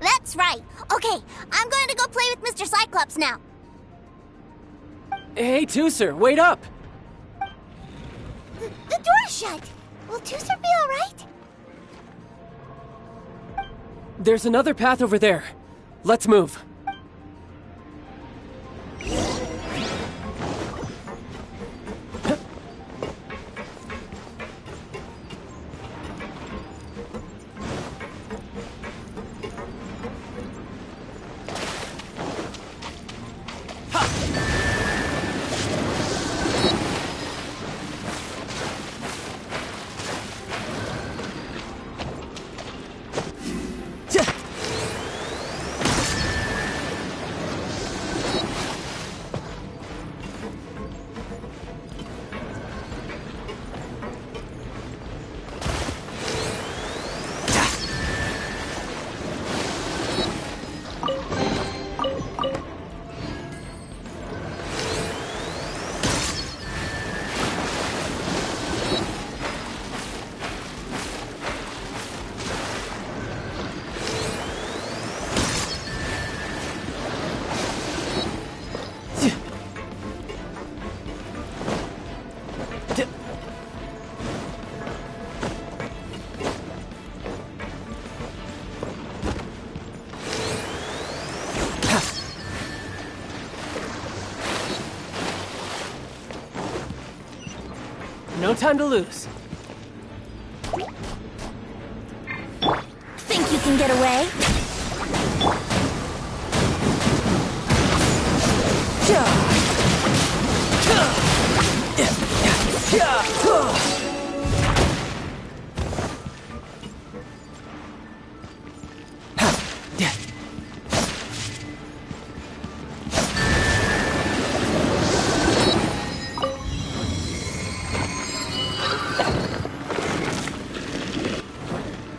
That's right. Okay, I'm going to go play with Mr. Cyclops now. Hey, Tooser, wait up! The door's shut. Will Tooser be all right? There's another path over there. Let's move. No time to lose. Think you can get away?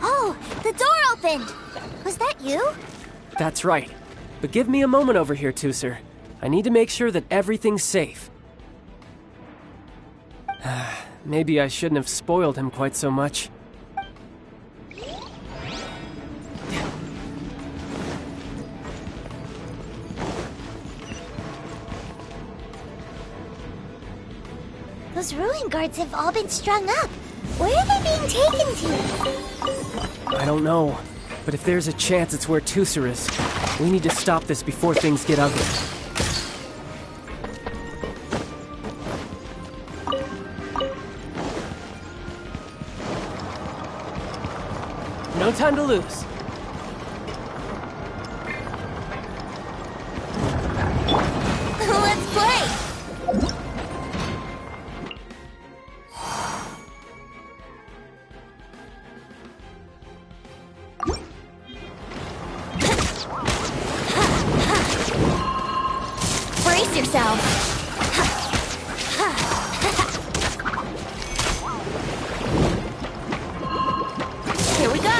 Oh, the door opened! Was that you? That's right. But give me a moment over here, Tooser. I need to make sure that everything's safe. Maybe I shouldn't have spoiled him quite so much. Those ruin guards have all been strung up. Where are they being taken to? I don't know. But if there's a chance it's where Tooser is, we need to stop this before things get ugly. No time to lose. Let's play! Brace yourself! Here we go!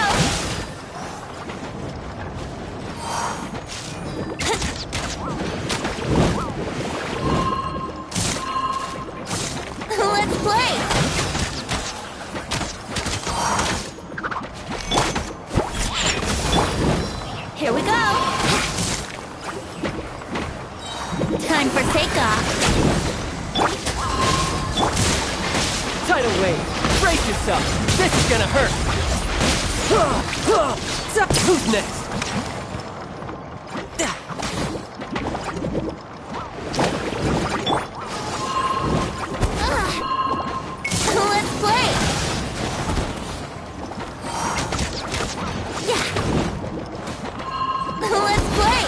Let's play! Here we go! Time for takeoff! Tidal wave! Brace yourself! This is gonna hurt! Who's next? Let's play! Yeah! Let's play!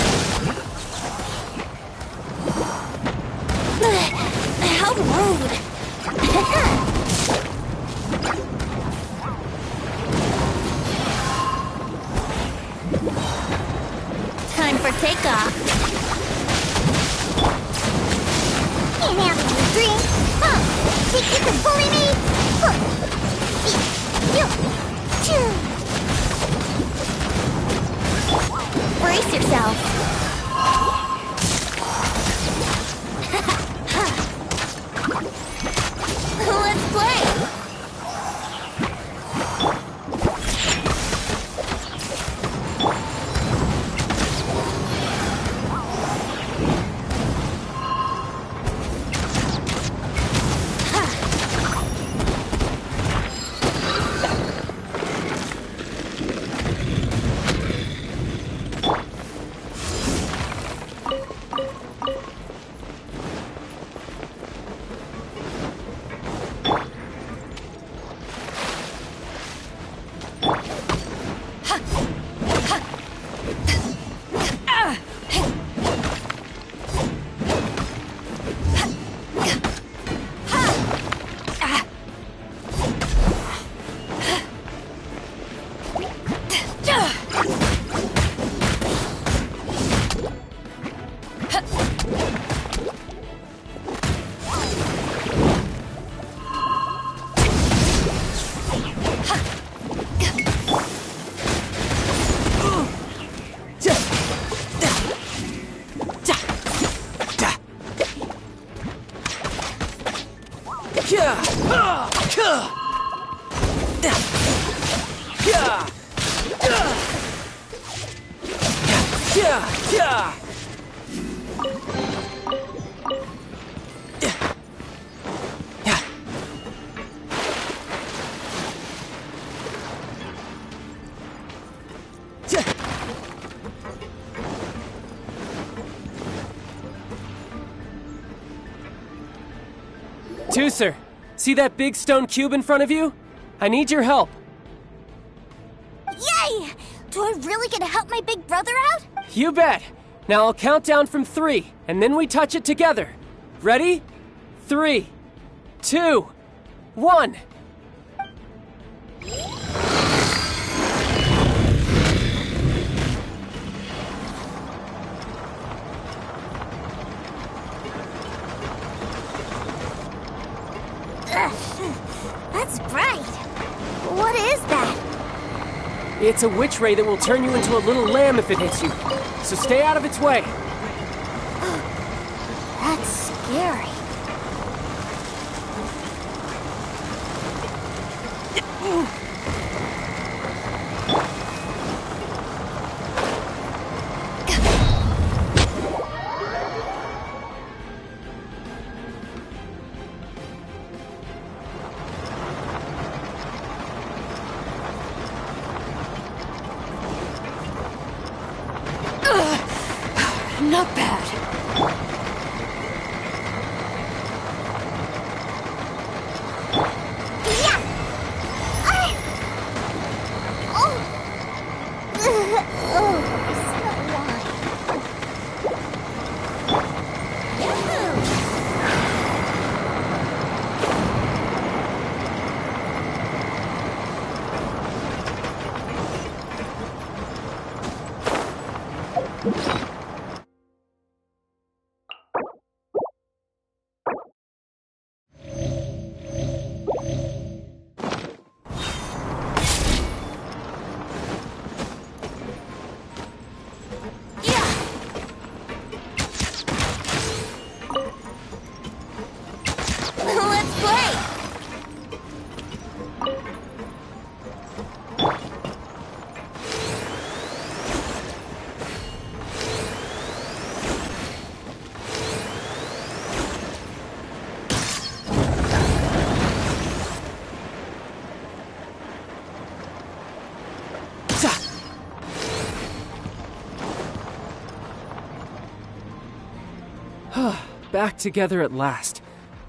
How rude! off. Can't have any drink. Think you can bully me? Brace yourself. Let's play. Tooser, see that big stone cube in front of you? I need your help. Yay! Do I really get to help my big brother out? You bet. Now I'll count down from 3, and then we touch it together. Ready? 3, 2, 1. That's bright. What is that? It's a witch ray that will turn you into a little lamb if it hits you. So stay out of its way. That's scary. Not bad. Back together at last.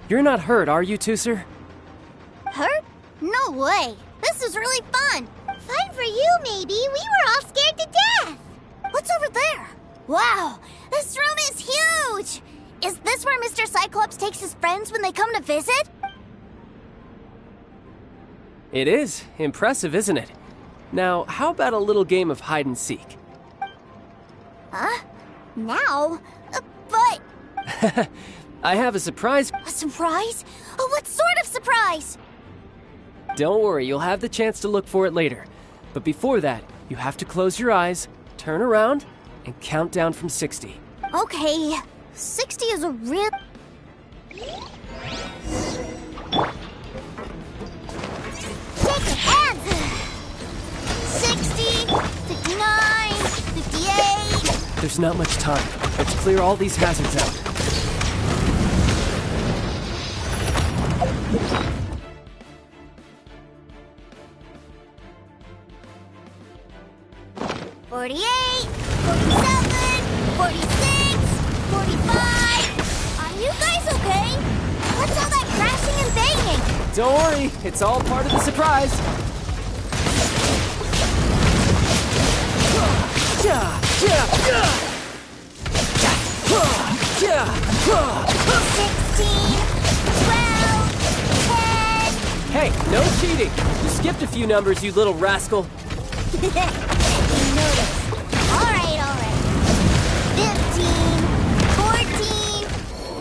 You're not hurt, are you, Tooser? Hurt? No way. This is really fun. Fun for you, maybe. We were all scared to death. What's over there? Wow, this room is huge. Is this where Mr. Cyclops takes his friends when they come to visit? It is. Impressive, isn't it? Now, how about a little game of hide and seek? Huh? Now? But... I have a surprise. A surprise? Oh, what sort of surprise? Don't worry, you'll have the chance to look for it later. But before that, you have to close your eyes, turn around, and count down from 60. Okay, 60 is a real... Take your hands! 60, 59, 58... There's not much time. Let's clear all these hazards out. $48, $47, $46, $45. Are you guys okay? What's all that crashing and banging? Don't worry, it's all part of the surprise. 16, 12, 10. Hey, no cheating. You skipped a few numbers, you little rascal. You noticed. All right. 15, 14,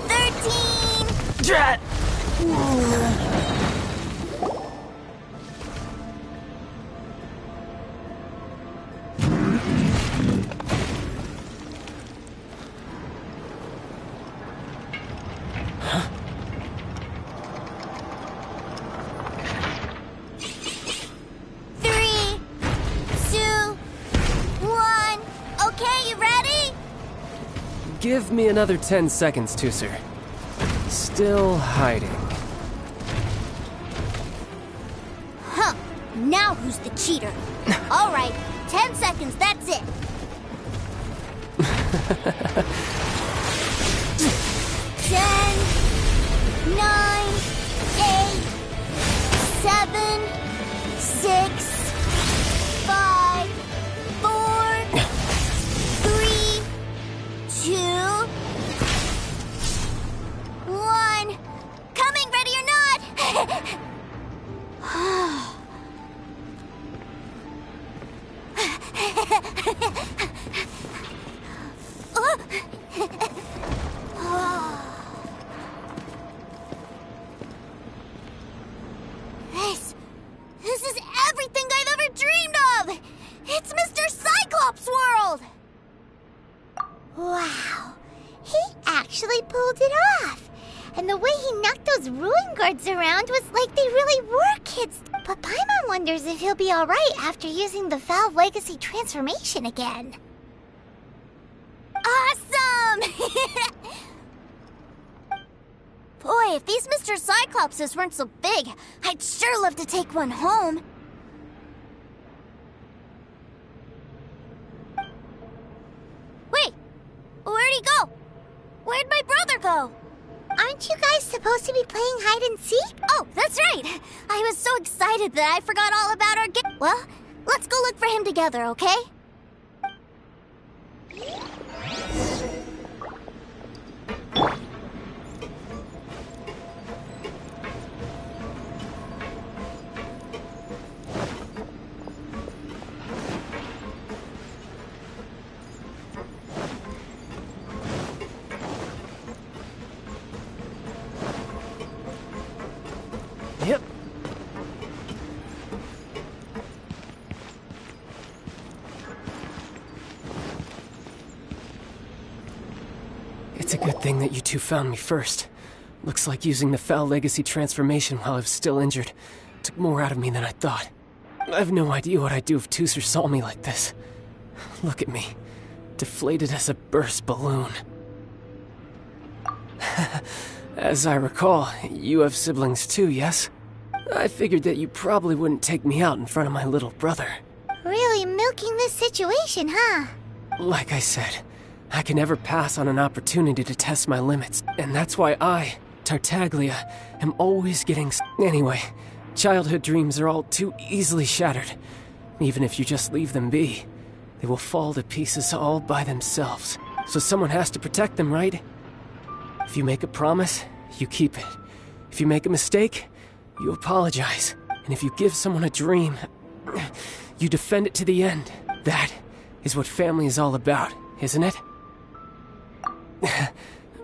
13. Drat! Give me another 10 seconds, Tooser. Still hiding. Huh. Now who's the cheater? All right, 10 seconds, that's it. 10, 9, 8, 7, 6, 5, 4, 3, 2, 1. Coming, ready or not? This is everything I've ever dreamed of! It's Mr. Cyclops' world! Wow, he actually pulled it off. And the way he knocked those ruin guards around was like they really were kids. But Paimon wonders if he'll be alright after using the Valve Legacy transformation again. Awesome! Boy, if these Mr. Cyclopses weren't so big, I'd sure love to take one home. Wait, where'd he go? Where'd my brother go? Aren't you guys supposed to be playing hide and seek? Oh, that's right. I was so excited that I forgot all about our game. Well, let's go look for him together, okay? Yep. It's a good thing that you two found me first. Looks like using the Foul Legacy transformation while I was still injured took more out of me than I thought. I have no idea what I'd do if Tooser saw me like this. Look at me, deflated as a burst balloon. As I recall, you have siblings too, yes? I figured that you probably wouldn't take me out in front of my little brother. Really milking this situation, huh? Like I said, I can never pass on an opportunity to test my limits, and that's why I, Tartaglia, am always getting Anyway, childhood dreams are all too easily shattered. Even if you just leave them be, they will fall to pieces all by themselves. So someone has to protect them, right? If you make a promise, you keep it. If you make a mistake, you apologize. And if you give someone a dream, you defend it to the end. That is what family is all about, isn't it?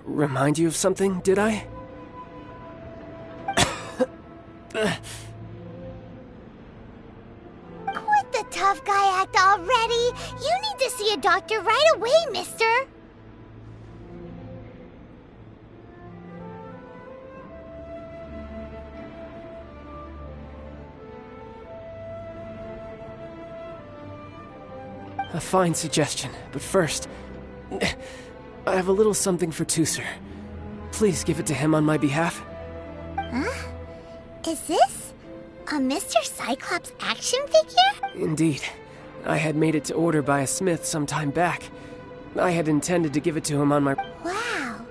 remind you of something, did I? Quit the tough guy act already! You need to see a doctor right away, mister! A fine suggestion, but first, I have a little something for Tooser. Please give it to him on my behalf. Huh? Is this a Mr. Cyclops action figure? Indeed. I had made it to order by a smith some time back. I had intended to give it to him on my... Wow.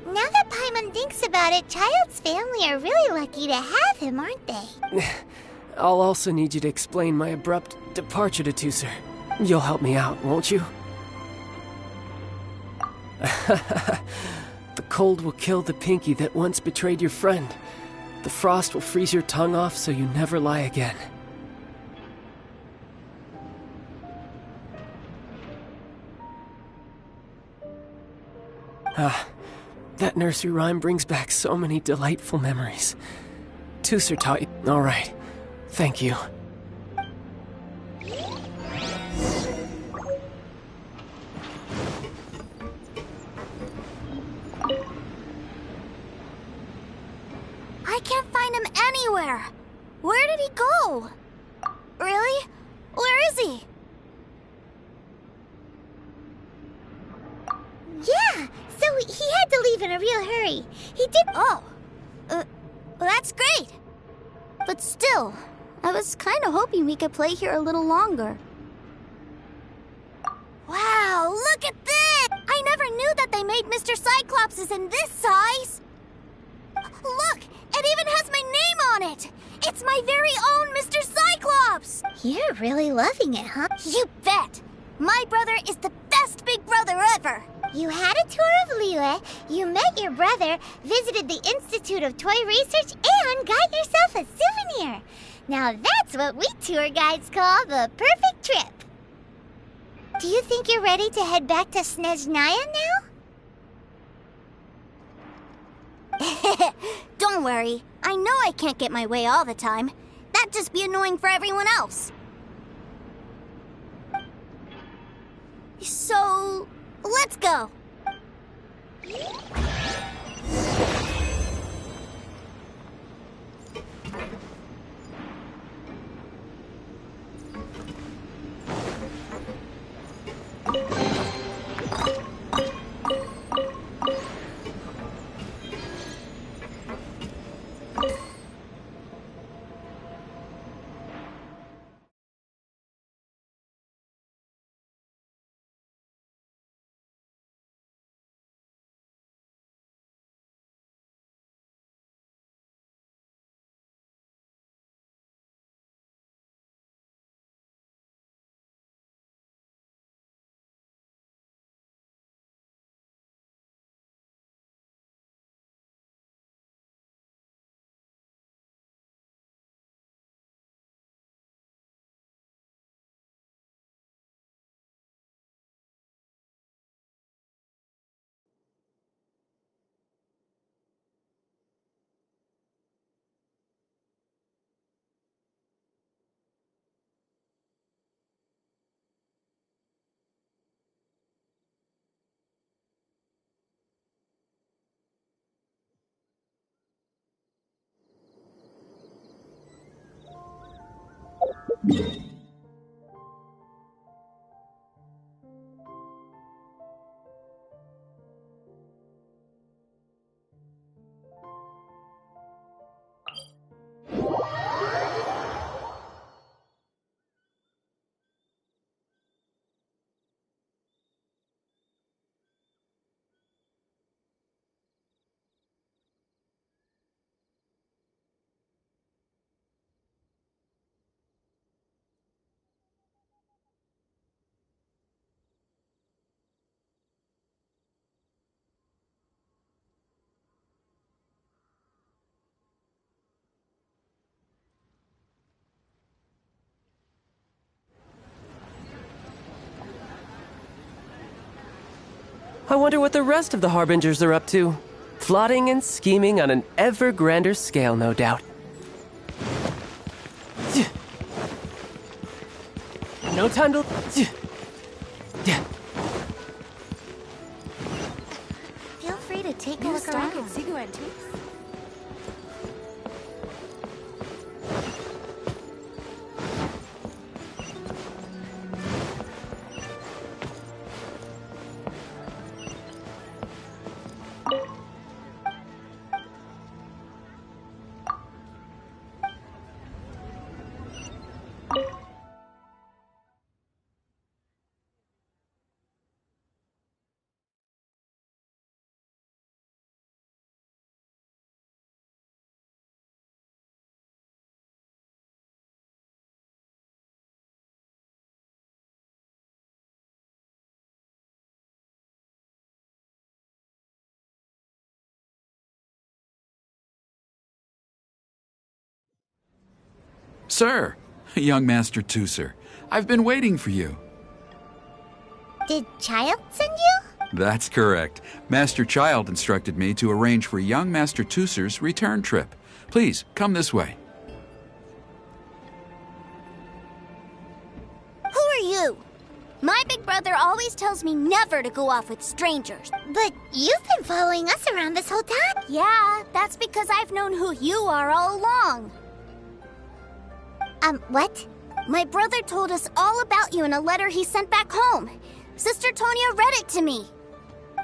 Now that Paimon thinks about it, Child's family are really lucky to have him, aren't they? I'll also need you to explain my abrupt departure to Tooser. You'll help me out, won't you? The cold will kill the Pinky that once betrayed your friend. The frost will freeze your tongue off so you never lie again. Ah, that nursery rhyme brings back so many delightful memories. Tooser taught you. All right. Thank you. I can't find him anywhere. Where did he go? Really? Where is he? Yeah, so he had to leave in a real hurry. He did... Oh. Well, that's great. But still, I was kind of hoping we could play here a little longer. Wow, look at this! I never knew that they made Mr. Cyclopses in this size! Look, it even has my name on it! It's my very own Mr. Cyclops! You're really loving it, huh? You bet! My brother is the best big brother ever! You had a tour of Liyue, you met your brother, visited the Institute of Toy Research, and got yourself a souvenir. Now that's what we tour guides call the perfect trip. Do you think you're ready to head back to Snezhnaya now? Don't worry. I know I can't get my way all the time. That'd just be annoying for everyone else. So, let's go. I wonder what the rest of the Harbingers are up to. Plotting and scheming on an ever grander scale, no doubt. No time to... Feel free to take a look around. Sir, young Master Tooser, I've been waiting for you. Did Child send you? That's correct. Master Child instructed me to arrange for young Master Tooser's return trip. Please, come this way. Who are you? My big brother always tells me never to go off with strangers. But you've been following us around this whole time. Yeah, that's because I've known who you are all along. What? My brother told us all about you in a letter he sent back home. Sister Tonia read it to me.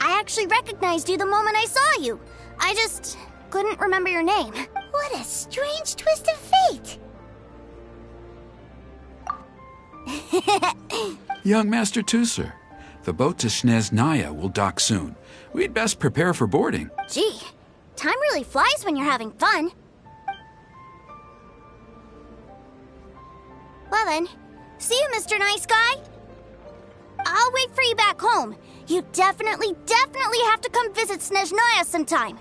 I actually recognized you the moment I saw you. I just couldn't remember your name. What a strange twist of fate. Young Master Tooser, the boat to Snezhnaya will dock soon. We'd best prepare for boarding. Gee, time really flies when you're having fun. Well then, see you, Mr. Nice Guy. I'll wait for you back home. You definitely have to come visit Snezhnaya sometime.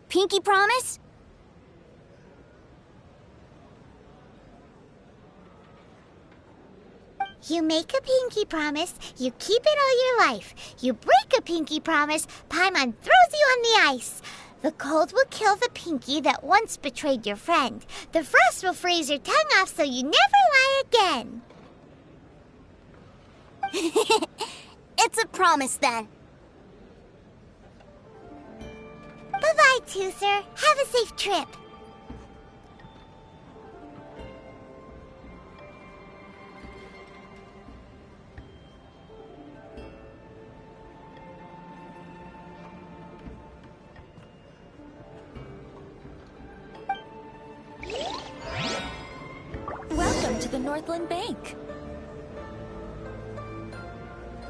Pinky promise? You make a pinky promise, you keep it all your life. You break a pinky promise, Paimon throws you on the ice. The cold will kill the pinky that once betrayed your friend. The frost will freeze your tongue off so you never lie again. It's a promise then. Bye-bye, Tooser. Have a safe trip. Welcome to the Northland Bank.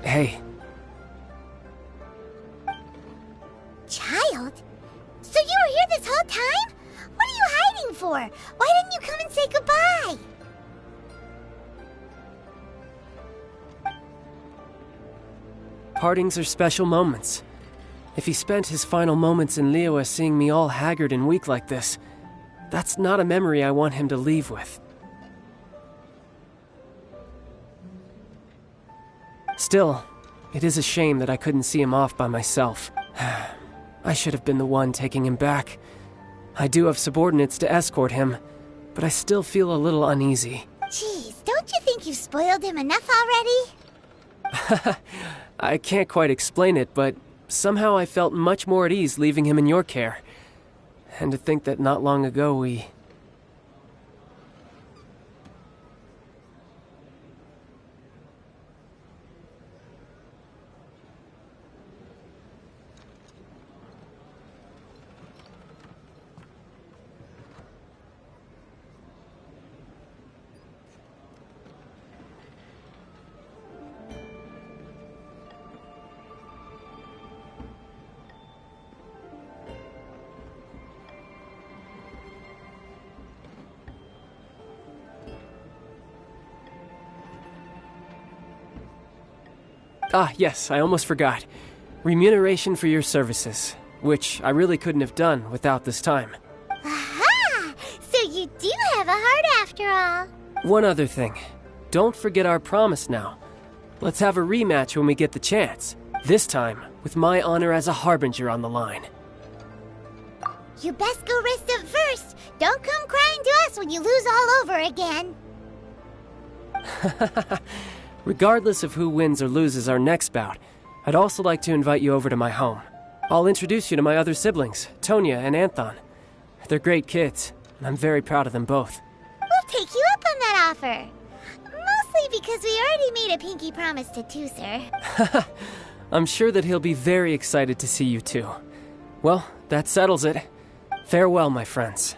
Hey. Child? So you were here this whole time? What are you hiding for? Why didn't you come and say goodbye? Partings are special moments. If he spent his final moments in Liyue seeing me all haggard and weak like this, that's not a memory I want him to leave with. Still, it is a shame that I couldn't see him off by myself. I should have been the one taking him back. I do have subordinates to escort him, but I still feel a little uneasy. Jeez, don't you think you've spoiled him enough already? I can't quite explain it, but somehow I felt much more at ease leaving him in your care. And to think that not long ago we... Ah, yes, I almost forgot. Remuneration for your services, which I really couldn't have done without this time. Aha! So you do have a heart after all. One other thing. Don't forget our promise now. Let's have a rematch when we get the chance. This time, with my honor as a harbinger on the line. You best go rest up first. Don't come crying to us when you lose all over again. Regardless of who wins or loses our next bout, I'd also like to invite you over to my home. I'll introduce you to my other siblings, Tonya and Anthon. They're great kids, and I'm very proud of them both. We'll take you up on that offer. Mostly because we already made a pinky promise to Tooser. I'm sure that he'll be very excited to see you too. Well, that settles it. Farewell, my friends.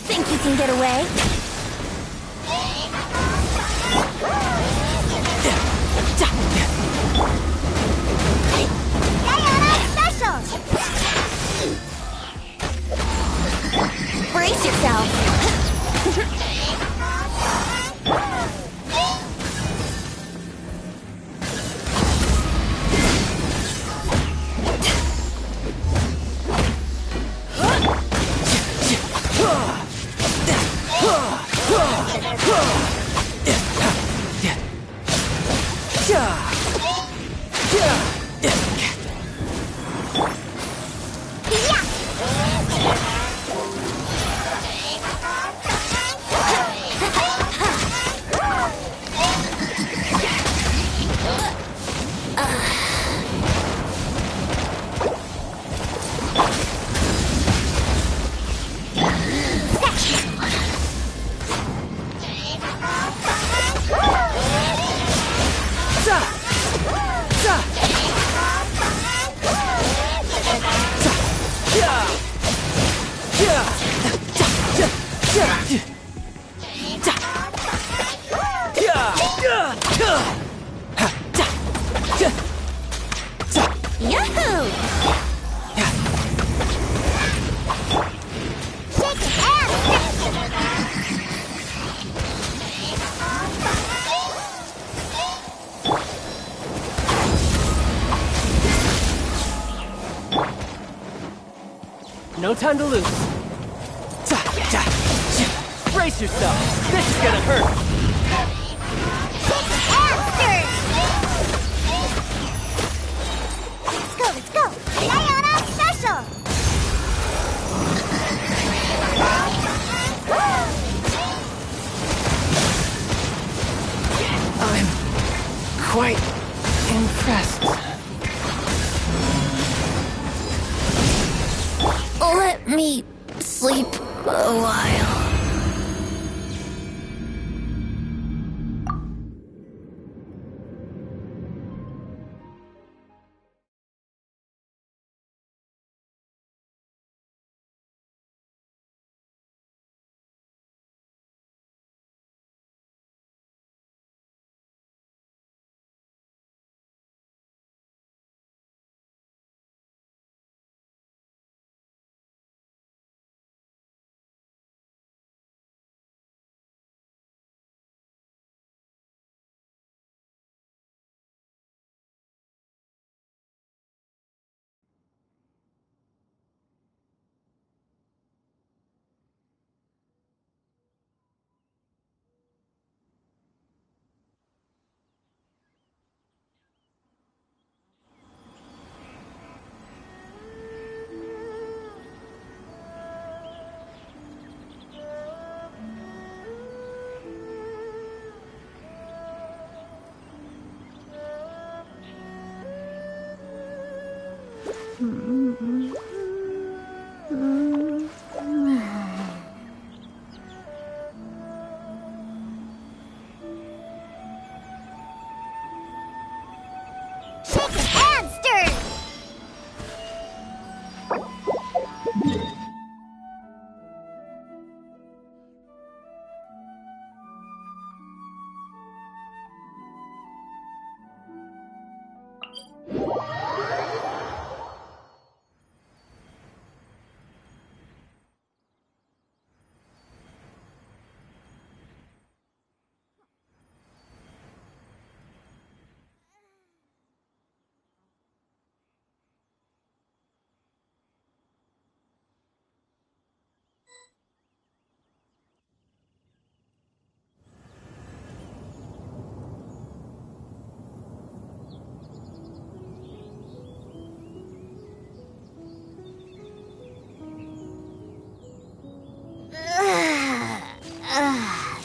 Think you can get away? Diana Special! Brace yourself! No time to lose. Brace yourself. This is gonna hurt. Let's go! Diana Special! I'm quite impressed. Let me sleep a while.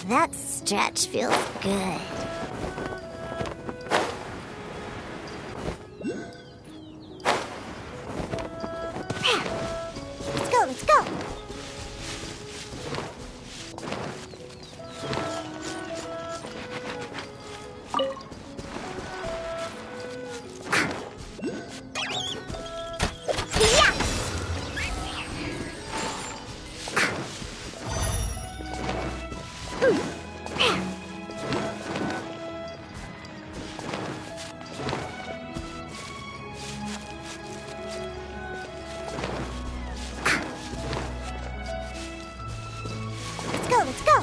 That stretch feels good. Let's go! Let's go, let's go.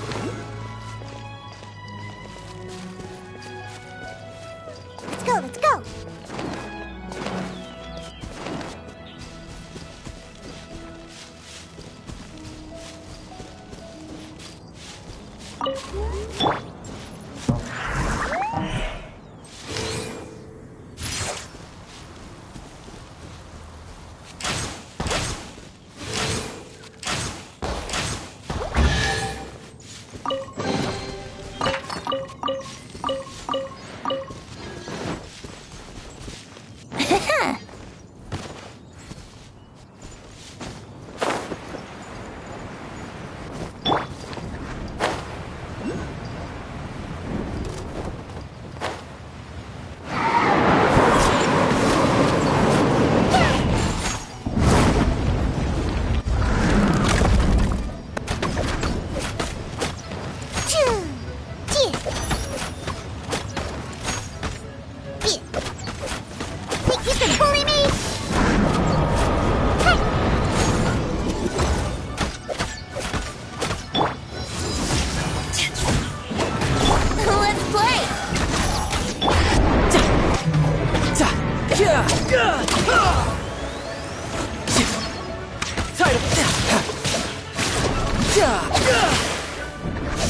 Let's go, let's go.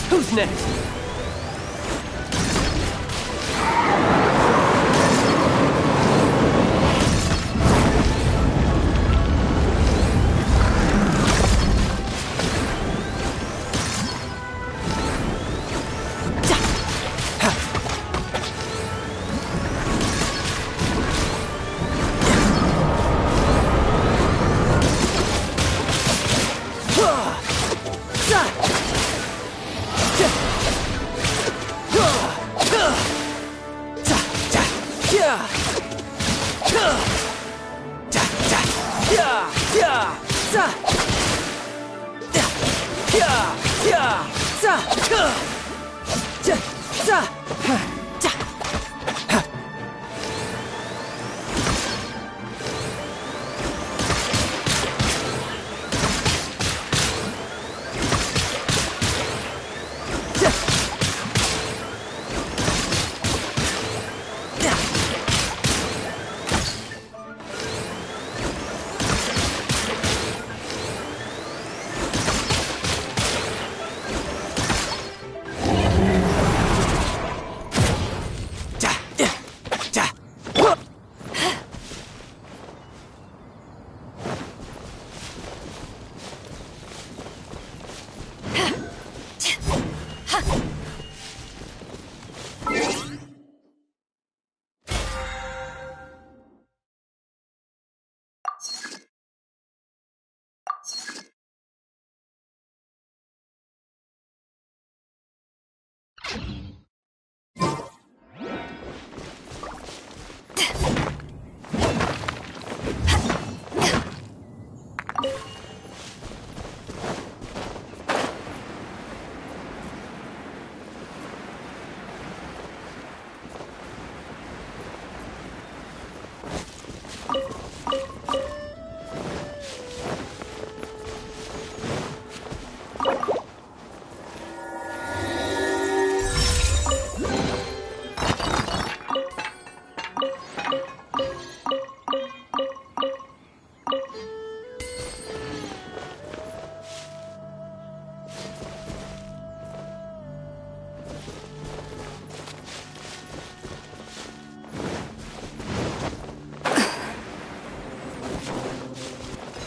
Who's next?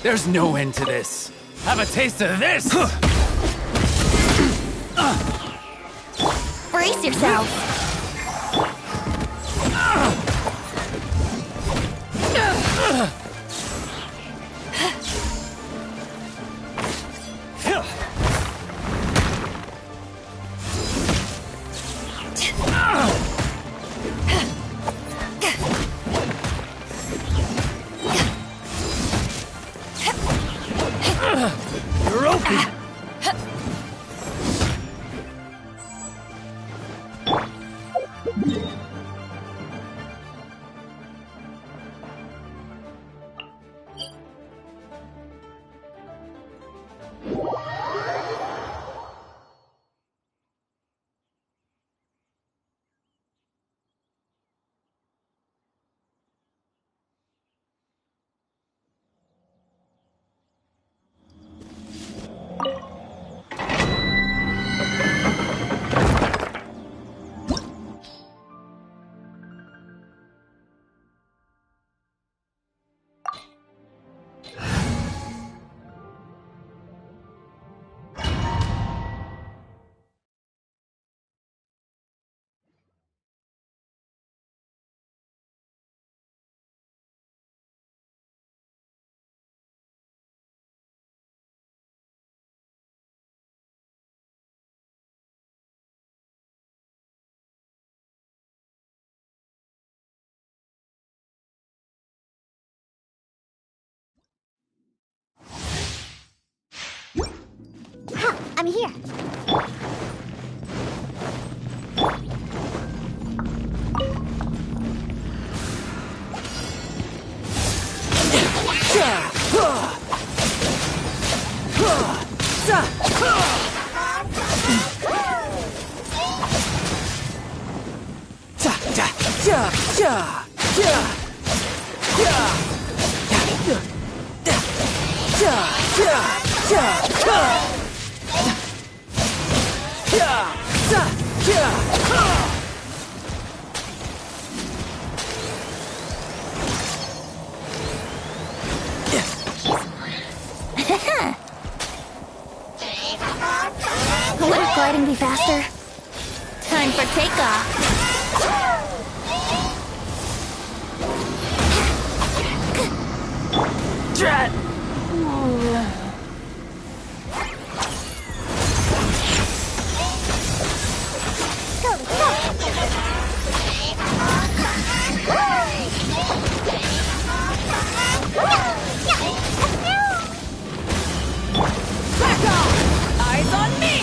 There's no end to this. Have a taste of this! Brace yourself. You're open! I'm here. Wouldn't gliding be faster? Time for takeoff. Drat! Back off! Eyes on me!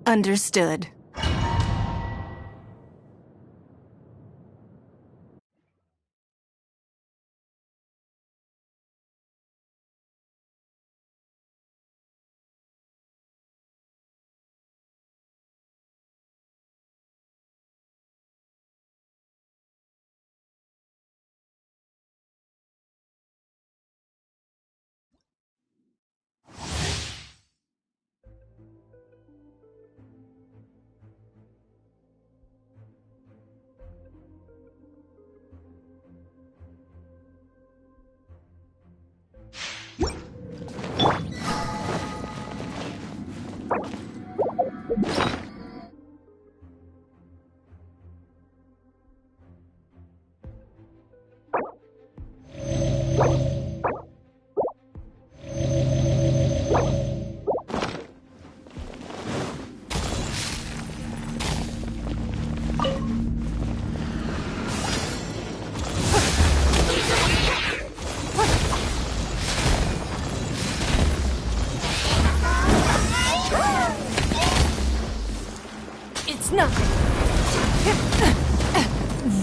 Understood.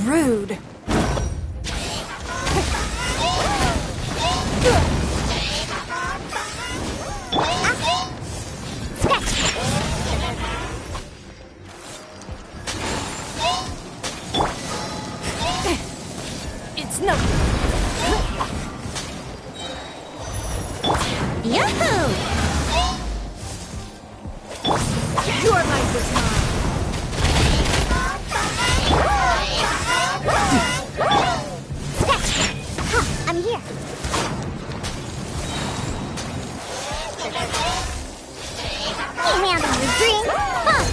Rude. It's nothing. Yahoo! Your life is mine. I'm here. You handle your drink. Huh.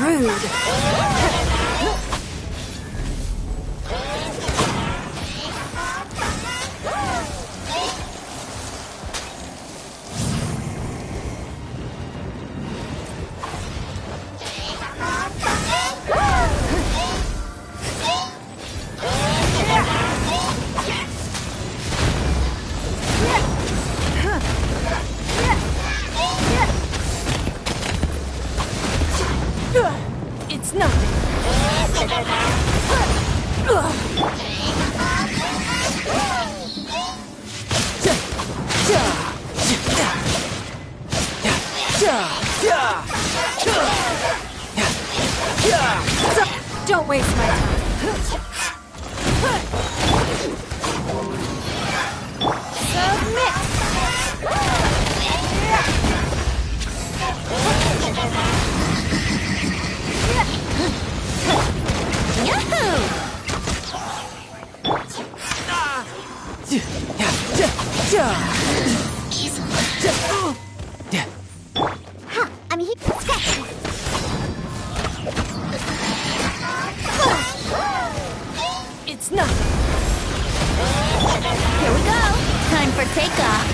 Rude. It's nothing. Don't waste my time. Submit. Huh, I'm here. It's nothing. Here we go. Time for takeoff.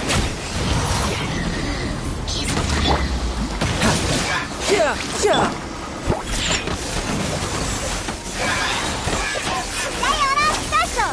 Sayonara special.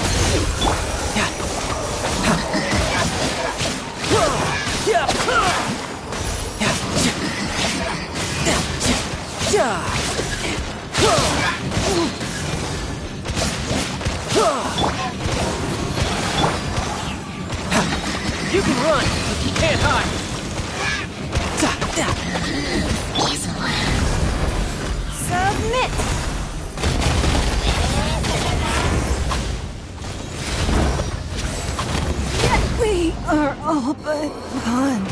You can run, but you can't hide. Submit! We are all but gone.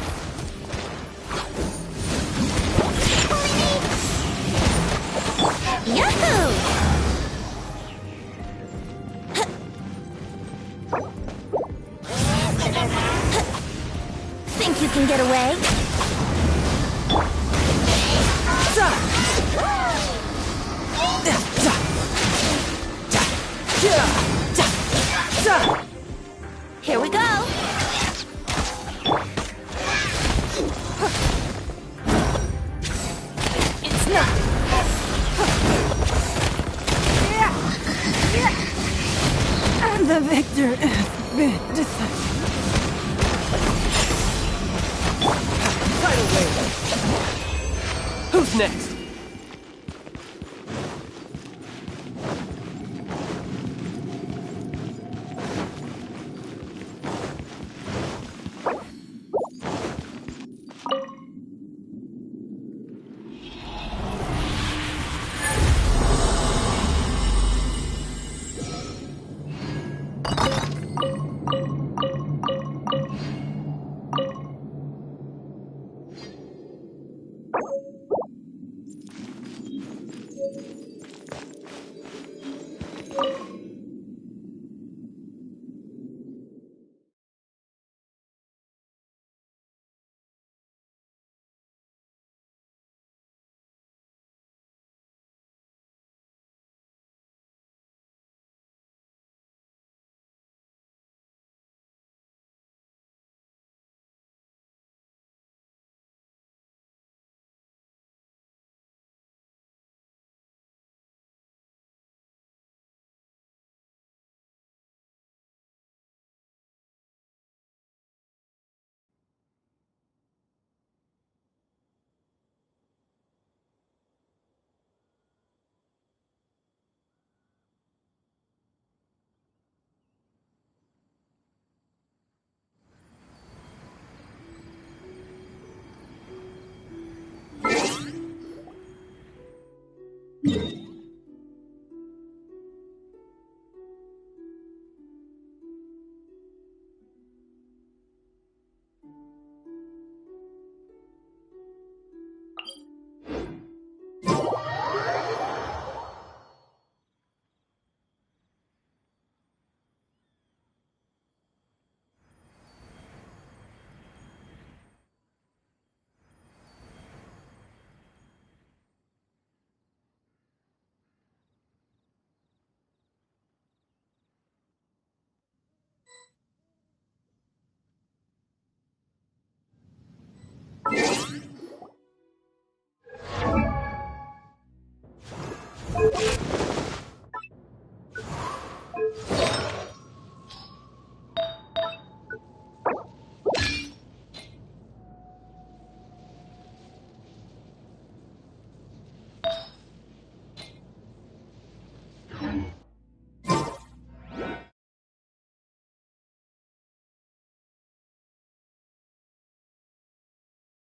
Yahoo! Think you can get away? Here we go! It's nothing. And the victor has been decided. Tidal wave. Who's next?